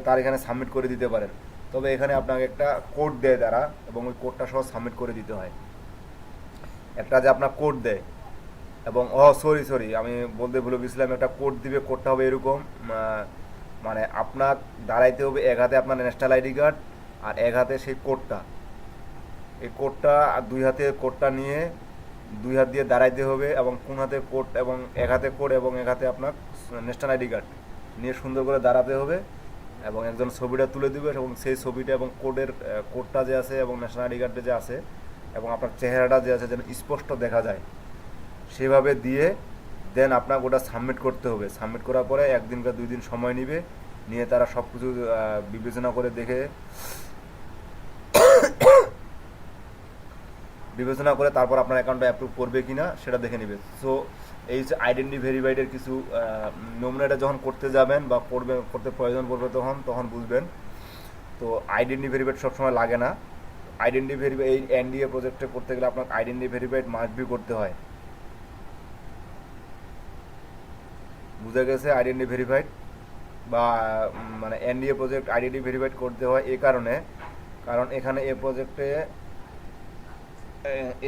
তার এখানে সাবমিট করে দিতে পারেন। তবে এখানে আপনাকে একটা কোড দেয় তারা, এবং ওই কোডটা সহ সাবমিট করে দিতে হয়। একটা যে আপনার কোড দেয়, এবং সরি আমি বলতে ভুলে গেছিলাম, একটা কোড দিবে। কোডটা হবে এরকম, মানে আপনার দাঁড়াইতে হবে এক হাতে আপনার ন্যাশনাল আইডি কার্ড আর এক হাতে সেই কোডটা, এই কোডটা আর দুই হাতে কোডটা নিয়ে দুই হাত দিয়ে দাঁড়াইতে হবে, এবং কোন হাতে কোড এবং এক হাতে কোড এবং এক হাতে আপনার ন্যাশনাল আইডি কার্ড নিয়ে সুন্দর করে দাঁড়াতে হবে, এবং একজন ছবিটা তুলে দেবে, এবং সেই ছবিটা এবং কোডটা যে আছে এবং ন্যাশনাল আইডি কার্ডে যে আছে এবং আপনার চেহারাটা যে আছে যেন স্পষ্ট দেখা যায় সেভাবে দিয়ে দেন আপনাকে ওটা সাবমিট করতে হবে। সাবমিট করার পরে 1 দিন বা 2 দিন সময় নিয়ে তারা সব কিছু বিবেচনা করে তারপর আপনার অ্যাকাউন্টটা অ্যাপ্রুভ করবে কিনা সেটা দেখে নেবে। সো এই হচ্ছে আইডেন্টি ভেরিফাইডের কিছু নমুনা। এটা যখন করতে যাবেন বা করতে প্রয়োজন পড়বে তখন বুঝবেন। তো আইডেন্টি ভেরিফাইড সবসময় লাগে না। আইডেন্টি ভেরিফাই এই এনডিএ প্রজেক্টে করতে গেলে আপনার আইডেন্টি ভেরিফাইড মাস্ট বি করতে হয়। বুঝা গেছে? আইডেন্টি ভেরিফাইড বা মানে এনডিএ প্রজেক্ট আইডেন্টি ভেরিফাইড করতে হয় কারণ এখানে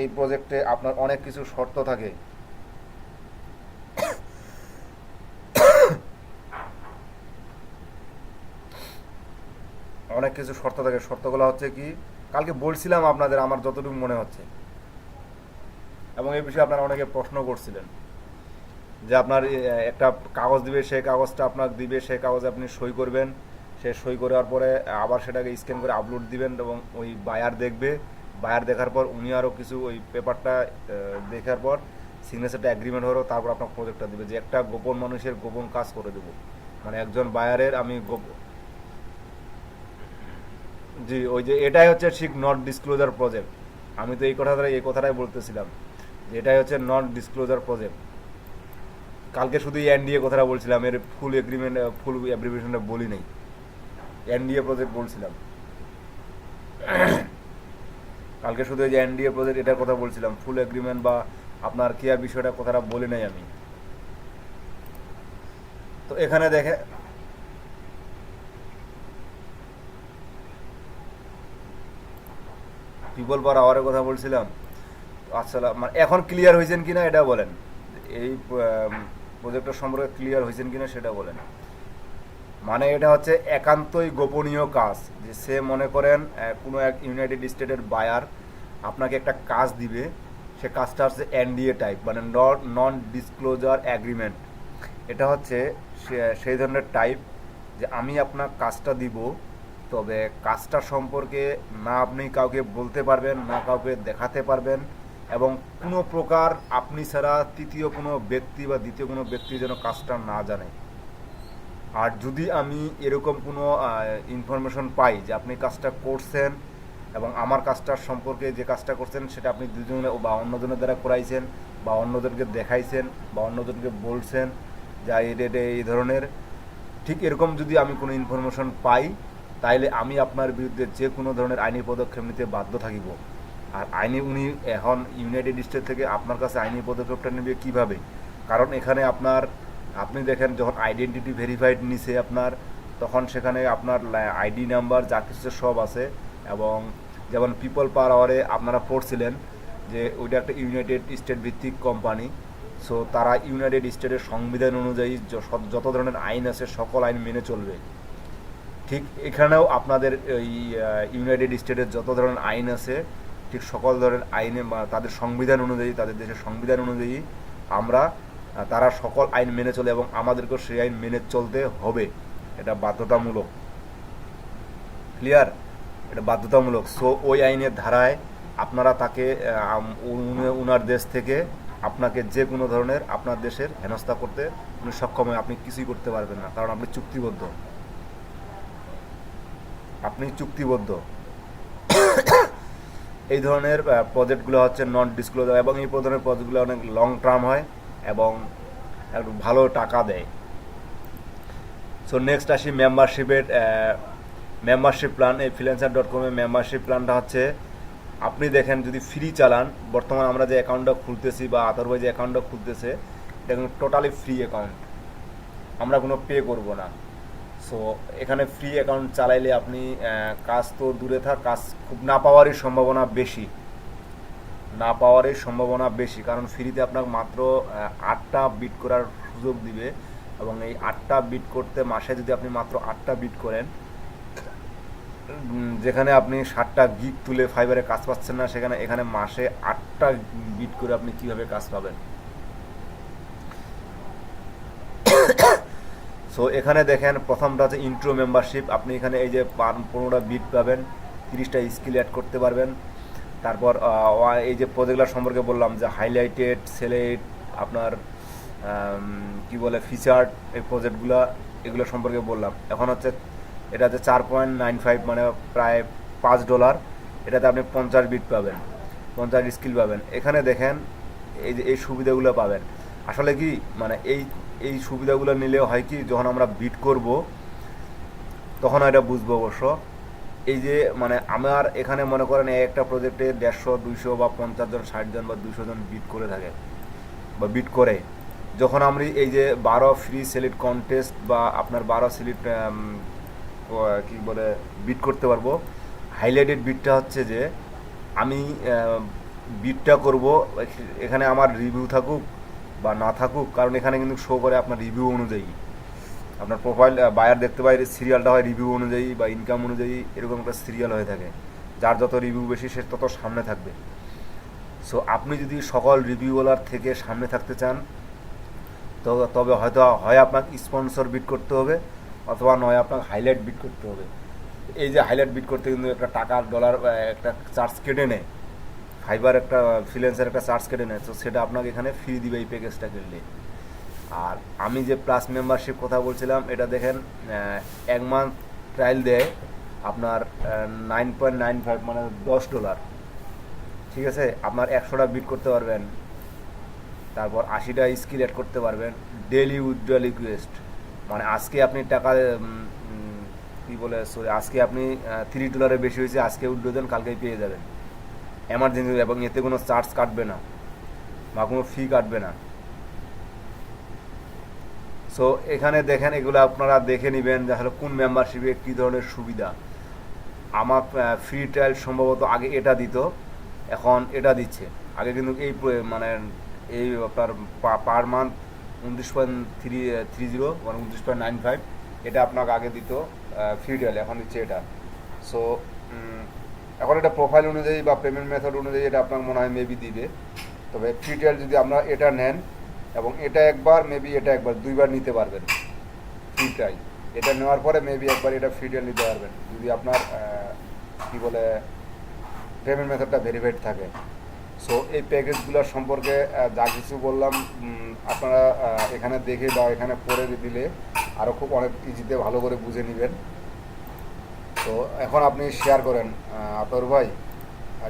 এই প্রজেক্টে আপনার অনেক কিছু শর্ত থাকে। শর্তগুলো হচ্ছে কি, কালকে বলছিলাম আপনাদের, আমার যতটুকু মনে হচ্ছে, এবং এই বিষয়ে আপনারা অনেকে প্রশ্ন করছিলেন যে আপনার একটা কাগজ দিবে, সেই কাগজটা আপনার দিবে, সেই কাগজে আপনি সই করবেন, সে সই করার পরে আবার সেটাকে স্ক্যান করে আপলোড দিবেন, এবং ওই বায়ার দেখার পর উনি আরও কিছু ওই পেপারটা দেখার পর সিগনেচারটা এগ্রিমেন্ট হলো, তারপর আপনার প্রজেক্টটা দিবে। যে একটা গোপন মানুষের গোপন কাজ করে দেবো, মানে একজন বায়ারের আমি জি, ওই যে এটাই হচ্ছে ঠিক নট ডিসক্লোজার প্রজেক্ট। আমি তো এই কথাটাই বলতেছিলাম যে এটাই হচ্ছে নট ডিসক্লোজার প্রজেক্ট। কালকে শুধু এনডিএ কথাটা বলছিলাম, এর ফুল এগ্রিমেন্ট ফুল অ্যাব্রিভিয়েশনটা বলি নাই, এনডিএ প্রজেক্ট বলছিলাম। কালকে শুধু এই যে এনডিএ প্রজেক্ট এটার কথা বলছিলাম, ফুল এগ্রিমেন্ট বা আপনার কেয়ার বিষয়টা কথাটা বলি নাই আমি। তো এখানে দেখে পিপল পার আওয়ারের কথা বলছিলাম। আচ্ছা, মানে এখন ক্লিয়ার হয়েছেন কিনা এটা বলেন, এই প্রজেক্টের সম্পর্কে ক্লিয়ার হয়েছেন কিনা সেটা বলেন। মানে এটা হচ্ছে একান্তই গোপনীয় কাজ। যে সে মনে করেন কোনো এক ইউনাইটেড স্টেটের বায়ার আপনাকে একটা কাজ দিবে, সে কাজটা হচ্ছে এনডিএ টাইপ, মানে নন ডিসক্লোজার অ্যাগ্রিমেন্ট। এটা হচ্ছে সেই ধরনের টাইপ যে আমি আপনার কাজটা দিব, তবে কাজটা সম্পর্কে না আপনি কাউকে বলতে পারবেন, না কাউকে দেখাতে পারবেন, এবং কোনো প্রকার আপনি ছাড়া তৃতীয় কোনো ব্যক্তি বা দ্বিতীয় কোনো ব্যক্তি যেন কাজটা না জানে। আর যদি আমি এরকম কোনো ইনফরমেশন পাই যে আপনি কাজটা করছেন এবং আমার কাজটার সম্পর্কে যে কাজটা করছেন সেটা আপনি দুজনে বা অন্যজনের দ্বারা করাইছেন বা অন্যজনকে দেখাইছেন বা অন্যজনকে বলছেন যা এই ধরনের, ঠিক এরকম যদি আমি কোনো ইনফরমেশন পাই, তাইলে আমি আপনার বিরুদ্ধে যে কোনো ধরনের আইনি পদক্ষেপ নিতে বাধ্য থাকিব। আর উনি এখন ইউনাইটেড স্টেট থেকে আপনার কাছে আইনি পদক্ষেপটা নেবে কীভাবে? কারণ এখানে আপনি দেখেন যখন আইডেন্টিটি ভেরিফাইড নিছে আপনার, তখন সেখানে আপনার আইডি নাম্বার যা কিছু সব আছে, এবং যেমন পিপল পার আওয়ারে আপনারা পড়ছিলেন যে ওইটা একটা ইউনাইটেড স্টেট ভিত্তিক কোম্পানি। সো তারা ইউনাইটেড স্টেটের সংবিধান অনুযায়ী যত ধরনের আইন আছে সকল আইন মেনে চলবে। ঠিক এখানেও আপনাদের এই ইউনাইটেড স্টেটের যত ধরনের আইন আছে ঠিক সকল ধরনের আইনে তাদের সংবিধান অনুযায়ী, তাদের দেশের সংবিধান অনুযায়ী আমরা তারা সকল আইন মেনে চলে এবং আমাদেরকেও সেই আইন মেনে চলতে হবে। এটা বাধ্যতামূলক। ক্লিয়ার? এটা বাধ্যতামূলক। সো ওই আইনের ধারায় আপনারা তাকে উনার দেশ থেকে আপনাকে যে কোনো ধরনের আপনার দেশের হেনস্থা করতে উনি সক্ষম হয়। আপনি কিছুই করতে পারবেন না, কারণ আপনি চুক্তিবদ্ধ। আপনি চুক্তিবদ্ধ। এই ধরনের প্রজেক্টগুলো হচ্ছে নন ডিসক্লোজার এবং এই ধরনের প্রজেক্টগুলো অনেক লং টার্ম হয় এবং একটু ভালো টাকা দেয়। সো নেক্সট আসি মেম্বারশিপের। Membership plan. এই freelancer.com-এর মেম্বারশিপ প্ল্যানটা হচ্ছে, আপনি দেখেন যদি ফ্রি চালান, বর্তমান আমরা যে অ্যাকাউন্টটা খুলতেছি বা আদারওয়াইজ যে অ্যাকাউন্টটা খুলতেছে এটা কিন্তু টোটালি ফ্রি অ্যাকাউন্ট, আমরা কোনো পে করব না। সো এখানে ফ্রি অ্যাকাউন্ট চালাইলে আপনি কাজ তো দূরে থাক, কাজ খুব না পাওয়ারই সম্ভাবনা বেশি, কারণ ফ্রিতে আপনার মাত্র 8টা বিট করার সুযোগ দিবে এবং এই 8টা বিট করতে মাসে যদি আপনি মাত্র 8টা বিট করেন, যেখানে আপনি 7টা গিগ তুলে ফাইবারে কাজ পাচ্ছেন না, সেখানে এখানে মাসে 8টা বিট করে আপনি কিভাবে কাজ পাবেন। সো এখানে দেখেন প্রথমটা হচ্ছে ইন্ট্রো মেম্বারশিপ। আপনি এখানে এই যে 15টা বিট পাবেন, 30টা স্কিল অ্যাড করতে পারবেন। তারপর এই যে প্রজেক্টগুলো সম্পর্কে বললাম যে হাইলাইটেড, সিলেক্ট, আপনার কি বলে ফিচার্ড, এই প্রজেক্টগুলো এগুলো সম্পর্কে বললাম। এখন হচ্ছে এটা হচ্ছে 4.95 মানে প্রায় $5। এটাতে আপনি 50 বিট পাবেন, 50 স্কিল পাবেন। এখানে দেখেন এই যে এই সুবিধাগুলো পাবেন। আসলে কি মানে এই সুবিধাগুলো নিলে হয় কি, যখন আমরা বিট করব তখন এটা বুঝবো অবশ্য। এই যে মানে আমার এখানে মনে করেন একটা প্রজেক্টে 150, 200 বা 50 জন, 60 জন বা 200 জন বিট করে থাকে বা বিট করে। যখন আমরা এই যে 12 ফ্রি সিলেক্ট কন্টেস্ট বা আপনার 12 সিলেক্ট কি বলে বিট করতে পারবো। হাইলাইটেড বিটটা হচ্ছে যে আমি বিটটা করব, এখানে আমার রিভিউ থাকুক বা না থাকুক, কারণ এখানে কিন্তু শো করে আপনার রিভিউ অনুযায়ী, আপনার প্রোফাইল বায়ার দেখতে পাই সিরিয়ালটা হয় রিভিউ অনুযায়ী বা ইনকাম অনুযায়ী, এরকম একটা সিরিয়াল হয়ে থাকে। যার যত রিভিউ বেশি সে তত সামনে থাকবে। সো আপনি যদি সকল রিভিউওয়ালার থেকে সামনে থাকতে চান তো তবে হয়তো হয় আপনাকে স্পন্সর বিট করতে হবে অথবা নয় আপনাকে হাইলাইট বিট করতে হবে। এই যে হাইলাইট বিট করতে কিন্তু একটা টাকা $, একটা চার্জ কেটে নেয়, ফাইবার একটা ফ্রিল্যান্সার একটা চার্জ কেটে নেয়। তো সেটা আপনাকে এখানে ফ্রি দিবে এই প্যাকেজটা কিনলে। আর আমি যে প্লাস মেম্বারশিপ কথা বলছিলাম, এটা দেখেন 1 মান্থ ট্রায়াল দেয় আপনার 9.95 মানে $10। ঠিক আছে, আপনার 100টা বিট করতে পারবেন, তারপর 80টা স্কিল অ্যাড করতে পারবেন। ডেইলি উইথড্রয়াল রিকোয়েস্ট মানে আজকে আপনি টাকা কী বলে সরি আজকে আপনি $3 বেশি হয়েছে, আজকে উইথড্র দেন, কালকেই পেয়ে যাবেন এমার্জেন্সি, এবং এতে কোনো চার্জ কাটবে না বা কোনো ফি কাটবে না। সো এখানে দেখেন এগুলো আপনারা দেখে নেবেন যে আসলে কোন মেম্বারশিপে কী ধরনের সুবিধা। আমার ফ্রি ট্রায়াল সম্ভবত আগে এটা দিত, এখন এটা দিচ্ছে। আগে কিন্তু এই মানে এই আপনার পার মান্থ 29.30 মানে 29.95 এটা আপনাকে আগে দিত ফ্রি ট্রায়াল, এখন দিচ্ছে এটা। সো এখন এটা প্রোফাইল অনুযায়ী বা পেমেন্ট মেথড অনুযায়ী এটা আপনার মনে হয় মেবি দিবে। তবে ফ্রি ট্রায়াল যদি আমরা এটা নেন এবং এটা একবার মেবি এটা একবার 2বার নিতে পারবেন ফ্রি ট্রায়াল। এটা নেওয়ার পরে মেবি একবার এটা ফ্রি ট্রায়াল নিতে পারবেন যদি আপনার কি বলে পেমেন্ট মেথডটা ভেরিফাইড থাকে। সো এই প্যাকেজগুলোর সম্পর্কে যা কিছু বললাম আপনারা এখানে দেখে বা এখানে পড়ে দিলে আরও খুব অনেক ইজিতে ভালো করে বুঝে নেবেন। তো এখন আপনি শেয়ার করেন আতর ভাই,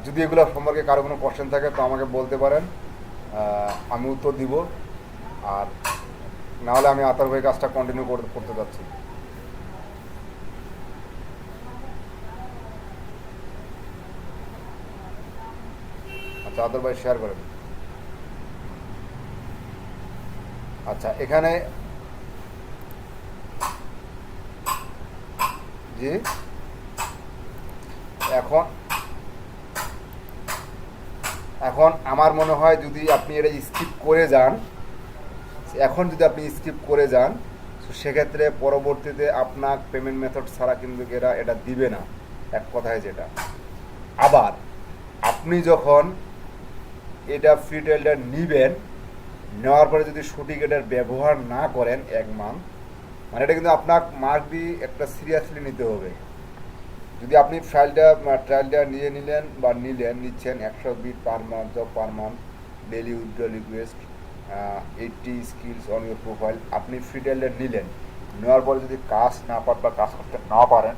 যদি এগুলো সম্পর্কে কারো কোনো কোশ্চেন থাকে তো আমাকে বলতে পারেন, আমি উত্তর দিব। আর নাহলে আমি আতর ভাই কাজটা কন্টিনিউ করতে যাচ্ছি। আচ্ছা আতর ভাই শেয়ার করেন। আচ্ছা এখানে জি এখন আমার মনে হয় যদি আপনি এটা স্কিপ করে যান এখন যদি আপনি স্কিপ করে যান, তো সেক্ষেত্রে পরবর্তীতে আপনার পেমেন্ট মেথড ছাড়া কিন্তু এরা এটা দিবে না, এক কথায় যেটা। আবার আপনি যখন এটা ফ্রি ট্রায়ালটা নিবেন, নেওয়ার পরে যদি সঠিক এটার ব্যবহার না করেন 1 মান্থ, মানে এটা কিন্তু আপনার মার্কবি একটা সিরিয়াসলি নিতে হবে। যদি আপনি ট্রায়ালটা নিচ্ছেন 100 bit per month, job per month, daily withdraw request, 80 skills on your profile, আপনি ফ্রি ট্রায়ালটা নিলেন, নেওয়ার পরে যদি কাজ না পান বা কাজ করতে না পারেন,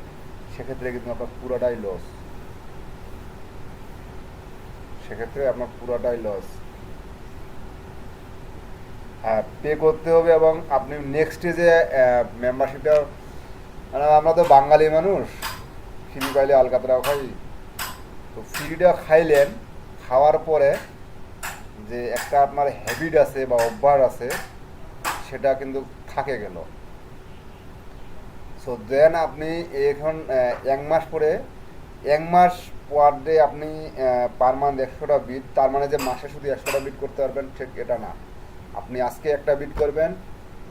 সেক্ষেত্রে কিন্তু আপনার পুরোটাই লস। হ্যাঁ, পে করতে হবে। এবং আপনি নেক্সটে যে মেম্বারশিপটা, মানে আমরা তো বাঙালি মানুষ, ফ্রি পাইলে আলকাতরাও খাই। তো ফ্রিটা খাইলেন, খাওয়ার পরে যে একটা আপনার হ্যাবিট আছে বা অভ্যাস আছে, সেটা কিন্তু থাকে গেল। সো দেন আপনি এখন 1 মাস পরে, 1 মাস পার ডে আপনি পার মান্থ 100টা বিট, তার মানে যে মাসে শুধু 100টা বিট করতে পারবেন ঠিক এটা না। আপনি আজকে একটা বিট করবেন,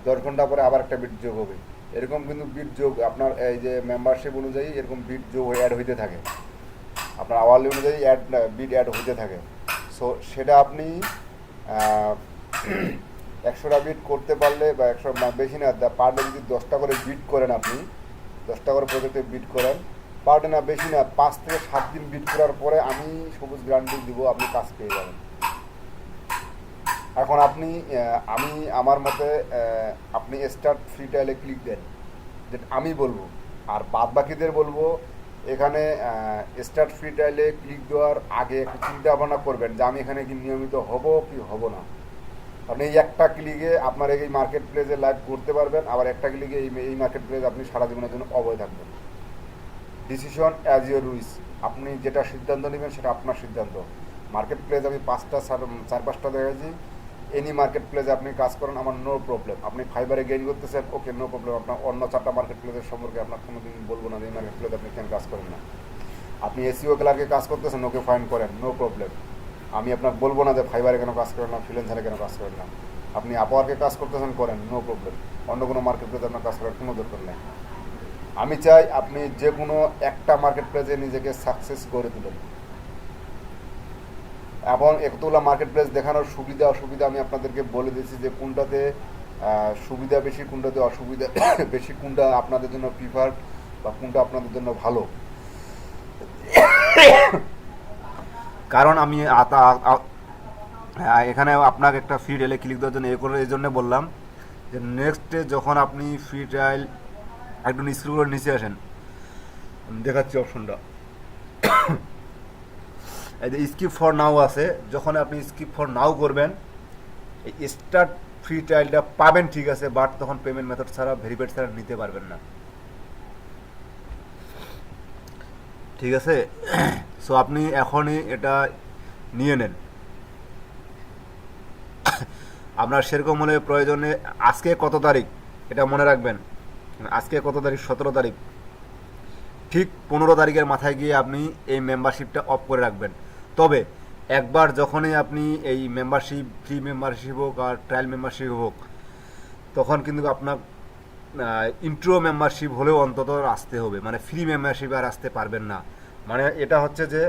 10 ঘন্টা পরে আবার একটা বিট যোগ হবে। এরকম কিন্তু বিট যোগ আপনার এই যে মেম্বারশিপ অনুযায়ী এরকম বিট যোগ অ্যাড হইতে থাকে, আপনার আওয়ারলি অনুযায়ী বিট অ্যাড হইতে থাকে। সো সেটা আপনি 100টা বিট করতে পারলে, বা 100 বেশি না, পার ডে যদি 10টা করে বিট করেন, আপনি 10টা করে প্রজেক্টে বিট করেন, পার ডে না, বেশি না, 5 থেকে 7 দিন বিট করার পরে আমি সবুজ গ্যারান্টি দিব আপনি কাজ পেয়ে যাবেন। এখন আপনি আমি আমার মতে আপনি স্টার্ট ফ্রি ট্রায়ালে ক্লিক দেন, যেটা আমি বলবো। আর বাদ বাকিদের বলবো, এখানে স্টার্ট ফ্রি ট্রায়ালে ক্লিক দেওয়ার আগে একটু চিন্তা ভাবনা করবেন যে আমি এখানে কি নিয়মিত হব কি হব না। আপনি এই একটা ক্লিকে আপনার এই মার্কেট প্লেসে লাইভ করতে পারবেন, আবার একটা ক্লিকে এই মার্কেট প্লেস আপনি সারা জীবনের জন্য অবয় থাকবেন। ডিসিশন অ্যাজ ইউর উইস, আপনি যেটা সিদ্ধান্ত নেবেন সেটা আপনার সিদ্ধান্ত। মার্কেট প্লেস আমি 4-5টা দেখেছি, এনি মার্কেট প্লেসে আপনি কাজ করেন, আমার নো প্রবলেম। আপনি ফাইবারে গেইন করতেছেন, ওকে, নো প্রবলেম। আপনার অন্য 4টা মার্কেট প্লেসের সম্পর্কে আপনার কোনো দিন বলবো না যে এই মার্কেট প্লেসে আপনি কেন কাজ করেন না। আপনি এসিও ক্লার্কে কাজ করতেছেন, ওকে, ফাইন করেন, নো প্রবলেম। আমি আপনাকে বলবো না যে ফাইবারে কেন কাজ করেন না, ফ্রিল্যান্সারে কেন কাজ করেন না। আপনি আপওয়ার্কে কাজ করতেছেন, করেন, নো প্রবলেম। অন্য কোনো মার্কেট প্লেসে আপনার কাজ করার কোনো দরকার নেই। আমি চাই আপনি যে কোনো একটা মার্কেট প্লেসে নিজেকে সাকসেস করে তুলেন। এবং এতগুলো মার্কেট প্লেস দেখানোর সুবিধা অসুবিধা আমি আপনাদেরকে বলে দিয়েছি, যে কোনটাতে সুবিধা বেশি, কোনটাতে অসুবিধা বেশি, কোনটা আপনাদের জন্য প্রিফার্ড বা কোনটা আপনাদের জন্য ভালো। কারণ আমি এখানে আপনাকে একটা ফ্রি ট্রায়ালে ক্লিক দেওয়ার জন্য এই জন্য বললাম যে নেক্সটে যখন আপনি ফ্রি ট্রায়াল একটু স্ক্রল নিচে আসেন, দেখাচ্ছি অপশনটা, এই যে স্কিপ ফর নাও আছে, যখন আপনি স্কিপ ফর নাও করবেন, এই স্টার্ট ফ্রি ট্রায়ালটা পাবেন, ঠিক আছে, বাট তখন পেমেন্ট মেথড ছাড়া, ভেরিফাইড ছাড়া নিতে পারবেন না, ঠিক আছে। সো আপনি এখনই এটা নিয়ে নেন। আপনার সেরকম হলে প্রয়োজনে আজকে কত তারিখ এটা মনে রাখবেন, আজকে কত তারিখ, 17 তারিখ, ঠিক 15 তারিখের মাথায় গিয়ে আপনি এই মেম্বারশিপটা অফ করে রাখবেন। তবে একবার যখনই আপনি এই মেম্বারশিপ, ফ্রি মেম্বারশিপ হোক আর ট্রায়াল মেম্বারশিপ হোক, তখন কিন্তু আপনার ইন্ট্রো মেম্বারশিপ হলেও অন্তত আসতে হবে, মানে ফ্রি মেম্বারশিপে আর আসতে পারবেন না। মানে এটা হচ্ছে যে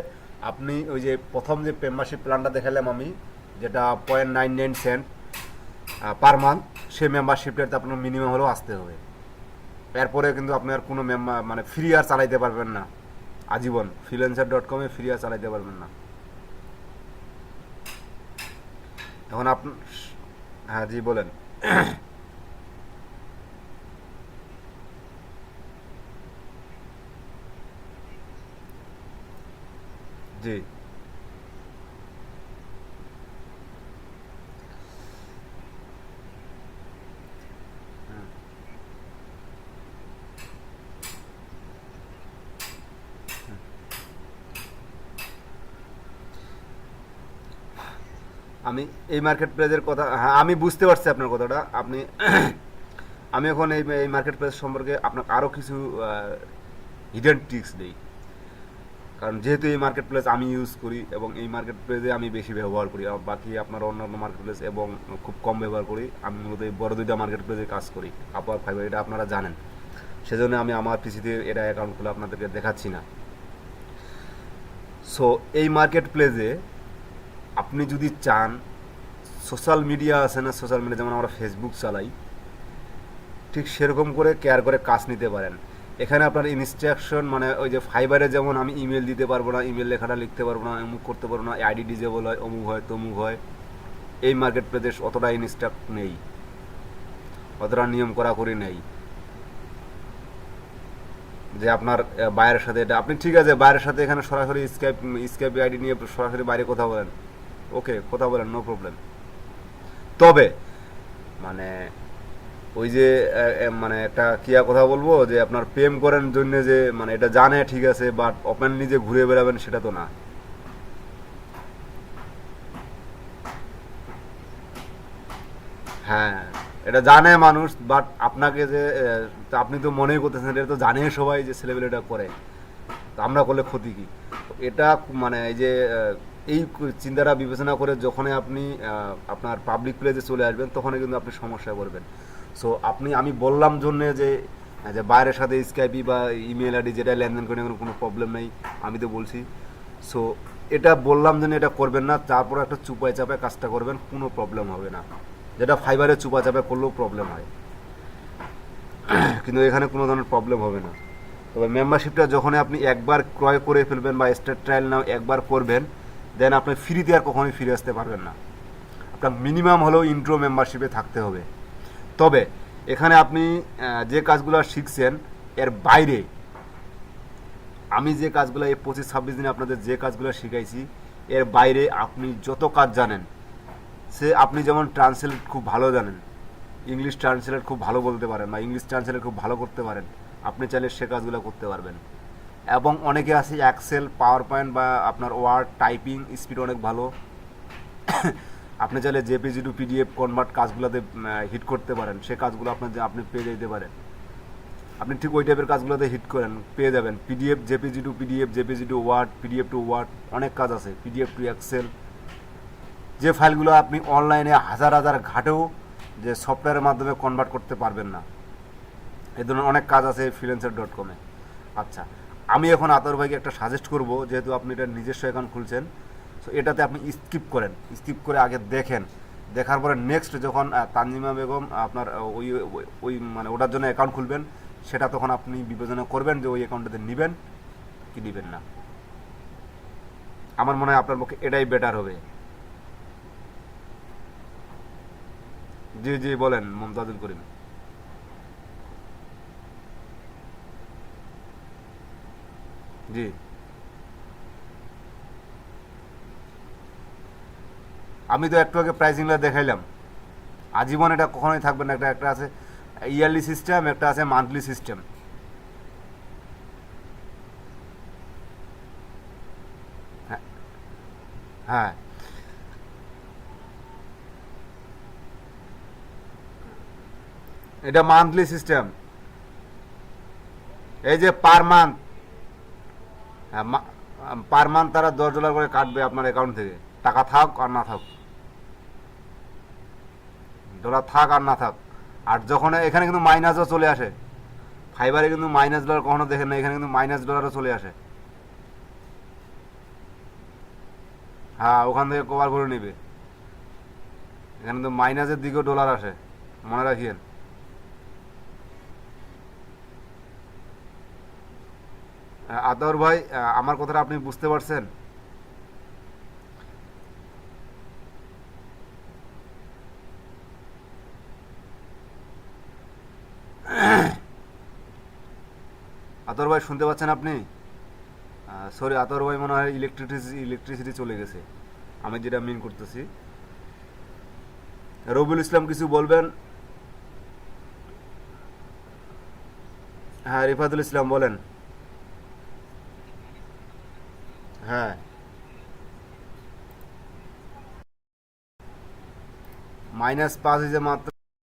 আপনি ওই যে প্রথম যে মেম্বারশিপ প্ল্যানটা দেখালাম আমি, যেটা 0.99 সেন্ট পার মান্থ, সেই মেম্বারশিপটাতে আপনার মিনিমাম হলেও আসতে হবে। এরপরে কিন্তু আপনি আর কোনো মানে ফ্রি আর চালাইতে পারবেন না আজীবন, freelancer.com-এ ফ্রি আর চালাইতে পারবেন না। এখন আপনার, হ্যাঁ জি বলেন। জি, আমি এই মার্কেট প্লেসের কথা, হ্যাঁ আমি বুঝতে পারছি আপনার কথাটা। আপনি আমি এখন এই মার্কেট প্লেস সম্পর্কে আপনাকে আরও কিছু হিডেন ট্রিক্স দিই। কারণ যেহেতু এই মার্কেট প্লেস আমি ইউজ করি এবং এই মার্কেট প্লেসে আমি বেশি ব্যবহার করি, আর বাকি আপনার অন্যান্য মার্কেট প্লেস এবং খুব কম ব্যবহার করি। আমি মূলত এই বড় দুইটা মার্কেট প্লেসে কাজ করি, আপওয়ার্ক, ফাইবার, এটা আপনারা জানেন। সেজন্য আমি আমার পিসিতে এটা অ্যাকাউন্ট খুলে আপনাদেরকে দেখাচ্ছি না। সো এই মার্কেট প্লেসে আপনি যদি চান, সোশ্যাল মিডিয়া আছে না, সোশ্যাল মিডিয়া যেমন আমরা ফেসবুক চালাই, ঠিক সেরকম করে কেয়ার করে কাজ নিতে পারেন। এখানে আপনার ইনস্ট্রাকশন, মানে ওই যে ফাইবারে যেমন আমি ইমেল দিতে পারবো না, ইমেল লেখাটা লিখতে পারবো না, অমুক করতে পারবো না, আইডি ডিজেবল হয়, অমুক হয়, তমুক হয়, এই মার্কেট প্লেসে অতটা ইনস্ট্রাক্ট নেই, অতটা নিয়ম কড়াকড়ি নেই যে আপনার বাইরের সাথে এটা আপনি, ঠিক আছে বাইরের সাথে এখানে সরাসরি স্কাইপ আইডি নিয়ে সরাসরি বাইরে কথা বলেন, ওকে কথা বলেন, নো প্রবলেম। তবে মানে ওই যে মানে একটা কিয়া কথা বলবো যে আপনার প্রেম করেন জন্য যে মানে এটা জানে ঠিক আছে, বাট ওপেনলি যে ঘুরে বেড়াবেন সেটা তো না। হ্যাঁ, এটা জানে মানুষ, বাট আপনাকে যে আপনি তো মনেই করতেছেন এটা তো জানে সবাই যে ছেলেবেলে এটা করে, তো আমরা করলে ক্ষতি কি? এটা মানে এই যে এই চিন্তাটা বিবেচনা করে যখনই আপনি আপনার পাবলিক প্লেসে চলে আসবেন তখনই কিন্তু আপনি সমস্যায় পড়বেন। সো আমি বললাম জন্যে যে যে বাইরের সাথে স্কাইপি বা ইমেল আইডি যেটা লেনদেন করে কোনো প্রবলেম নেই, আমি তো বলছি। সো এটা বললাম জন্য এটা করবেন না, তারপর একটা চুপায় চাপায় কাজটা করবেন, কোনো প্রবলেম হবে না। যেটা ফাইবারে চুপা চাপায় করলেও প্রবলেম হয়, কিন্তু এখানে কোনো ধরনের প্রবলেম হবে না। তবে মেম্বারশিপটা যখন আপনি একবার ক্রয় করে ফেলবেন বা স্টার ট্রায়াল নাও একবার করবেন, দেন আপনি ফ্রিতে আর কখনোই ফিরে আসতে পারবেন না। আপনার মিনিমাম হলেও ইন্ট্রো মেম্বারশিপে থাকতে হবে। তবে এখানে আপনি যে কাজগুলো শিখছেন এর বাইরে আমি যে কাজগুলো এই 25-26 দিনে আপনাদের যে কাজগুলো শিখাইছি এর বাইরে আপনি যত কাজ জানেন, সে আপনি যেমন ট্রান্সলেট খুব ভালো জানেন, ইংলিশ ট্রান্সলেট খুব ভালো বলতে পারেন বা ইংলিশ ট্রান্সলেট খুব ভালো করতে পারেন, আপনি চাইলে সে কাজগুলো করতে পারবেন। এবং অনেকে আছে এক্সেল, পাওয়ার পয়েন্ট বা আপনার ওয়ার্ড টাইপিং স্পিড অনেক ভালো, আপনি চাইলে জেপিজি টু পিডিএফ কনভার্ট কাজগুলোতে হিট করতে পারেন, সে কাজগুলো আপনি পেয়ে যেতে পারেন। আপনি ঠিক ওই টাইপের কাজগুলোতে হিট করেন, পেয়ে যাবেন। PDF, JPG to PDF, JPG to Word, PDF to Word, অনেক কাজ আছে, পিডিএফ টু এক্সেল, যে ফাইলগুলো আপনি অনলাইনে হাজার হাজার ঘাটেও যে সফটওয়্যারের মাধ্যমে কনভার্ট করতে পারবেন না, এই ধরনের অনেক কাজ আছে ফ্রিল্যান্সার.com-এ। আচ্ছা, আমি এখন আতর ভাইকে একটা সাজেস্ট করব, যেহেতু আপনি এটা নিজস্ব অ্যাকাউন্ট খুলছেন, সো এটাতে আপনি স্কিপ করেন, স্কিপ করে আগে দেখেন, দেখার পরে নেক্সট যখন তানজিমা বেগম আপনার ওই ওই মানে ওটার জন্য অ্যাকাউন্ট খুলবেন, সেটা তখন আপনি বিবেচনা করবেন যে ওই অ্যাকাউন্টটাতে নেবেন কি নেবেন না। আমার মনে হয় আপনার পক্ষে এটাই বেটার হবে। জি জি বলেন মমতাজুল করিম। জি, আমি তো একটু আগে প্রাইসিংটা দেখাইলাম, আজীবন এটা কখনোই থাকবে না। একটা একটা আছে ইয়ারলি সিস্টেম, একটা আছে মান্থলি সিস্টেম। হ্যাঁ, হ্যাঁ, এটা মান্থলি সিস্টেম। এই যে পার মান্থ, পার মান্থ তারা $10 করে কাটবে আপনার অ্যাকাউন্ট থেকে, টাকা থাক আর না থাক, ডলার থাক আর না থাক। আর যখন এখানে কিন্তু মাইনাসও চলে আসে, ফাইবারে কিন্তু মাইনাস ডলার কখনো দেখেন না, এখানে কিন্তু মাইনাস ডলারও চলে আসে। হ্যাঁ, ওখান থেকে কভার করে নেবে, এখানে তো মাইনাসের দিকেও ডলার আসে, মনে রাখিয়েন। আতর ভাই, আমার কথাটা আপনি বুঝতে পারছেন? আতর ভাই শুনতে পাচ্ছেন আপনি? সরি আতর ভাই, মনে হয় ইলেকট্রিসিটি চলে গেছে, আমি যেটা মিন করতেছি। রবিউল ইসলাম কিছু বলবেন? হ্যাঁ, রিফাতুল ইসলাম বলেন। হ্যাঁ, -5 হয়েছে মাত্র।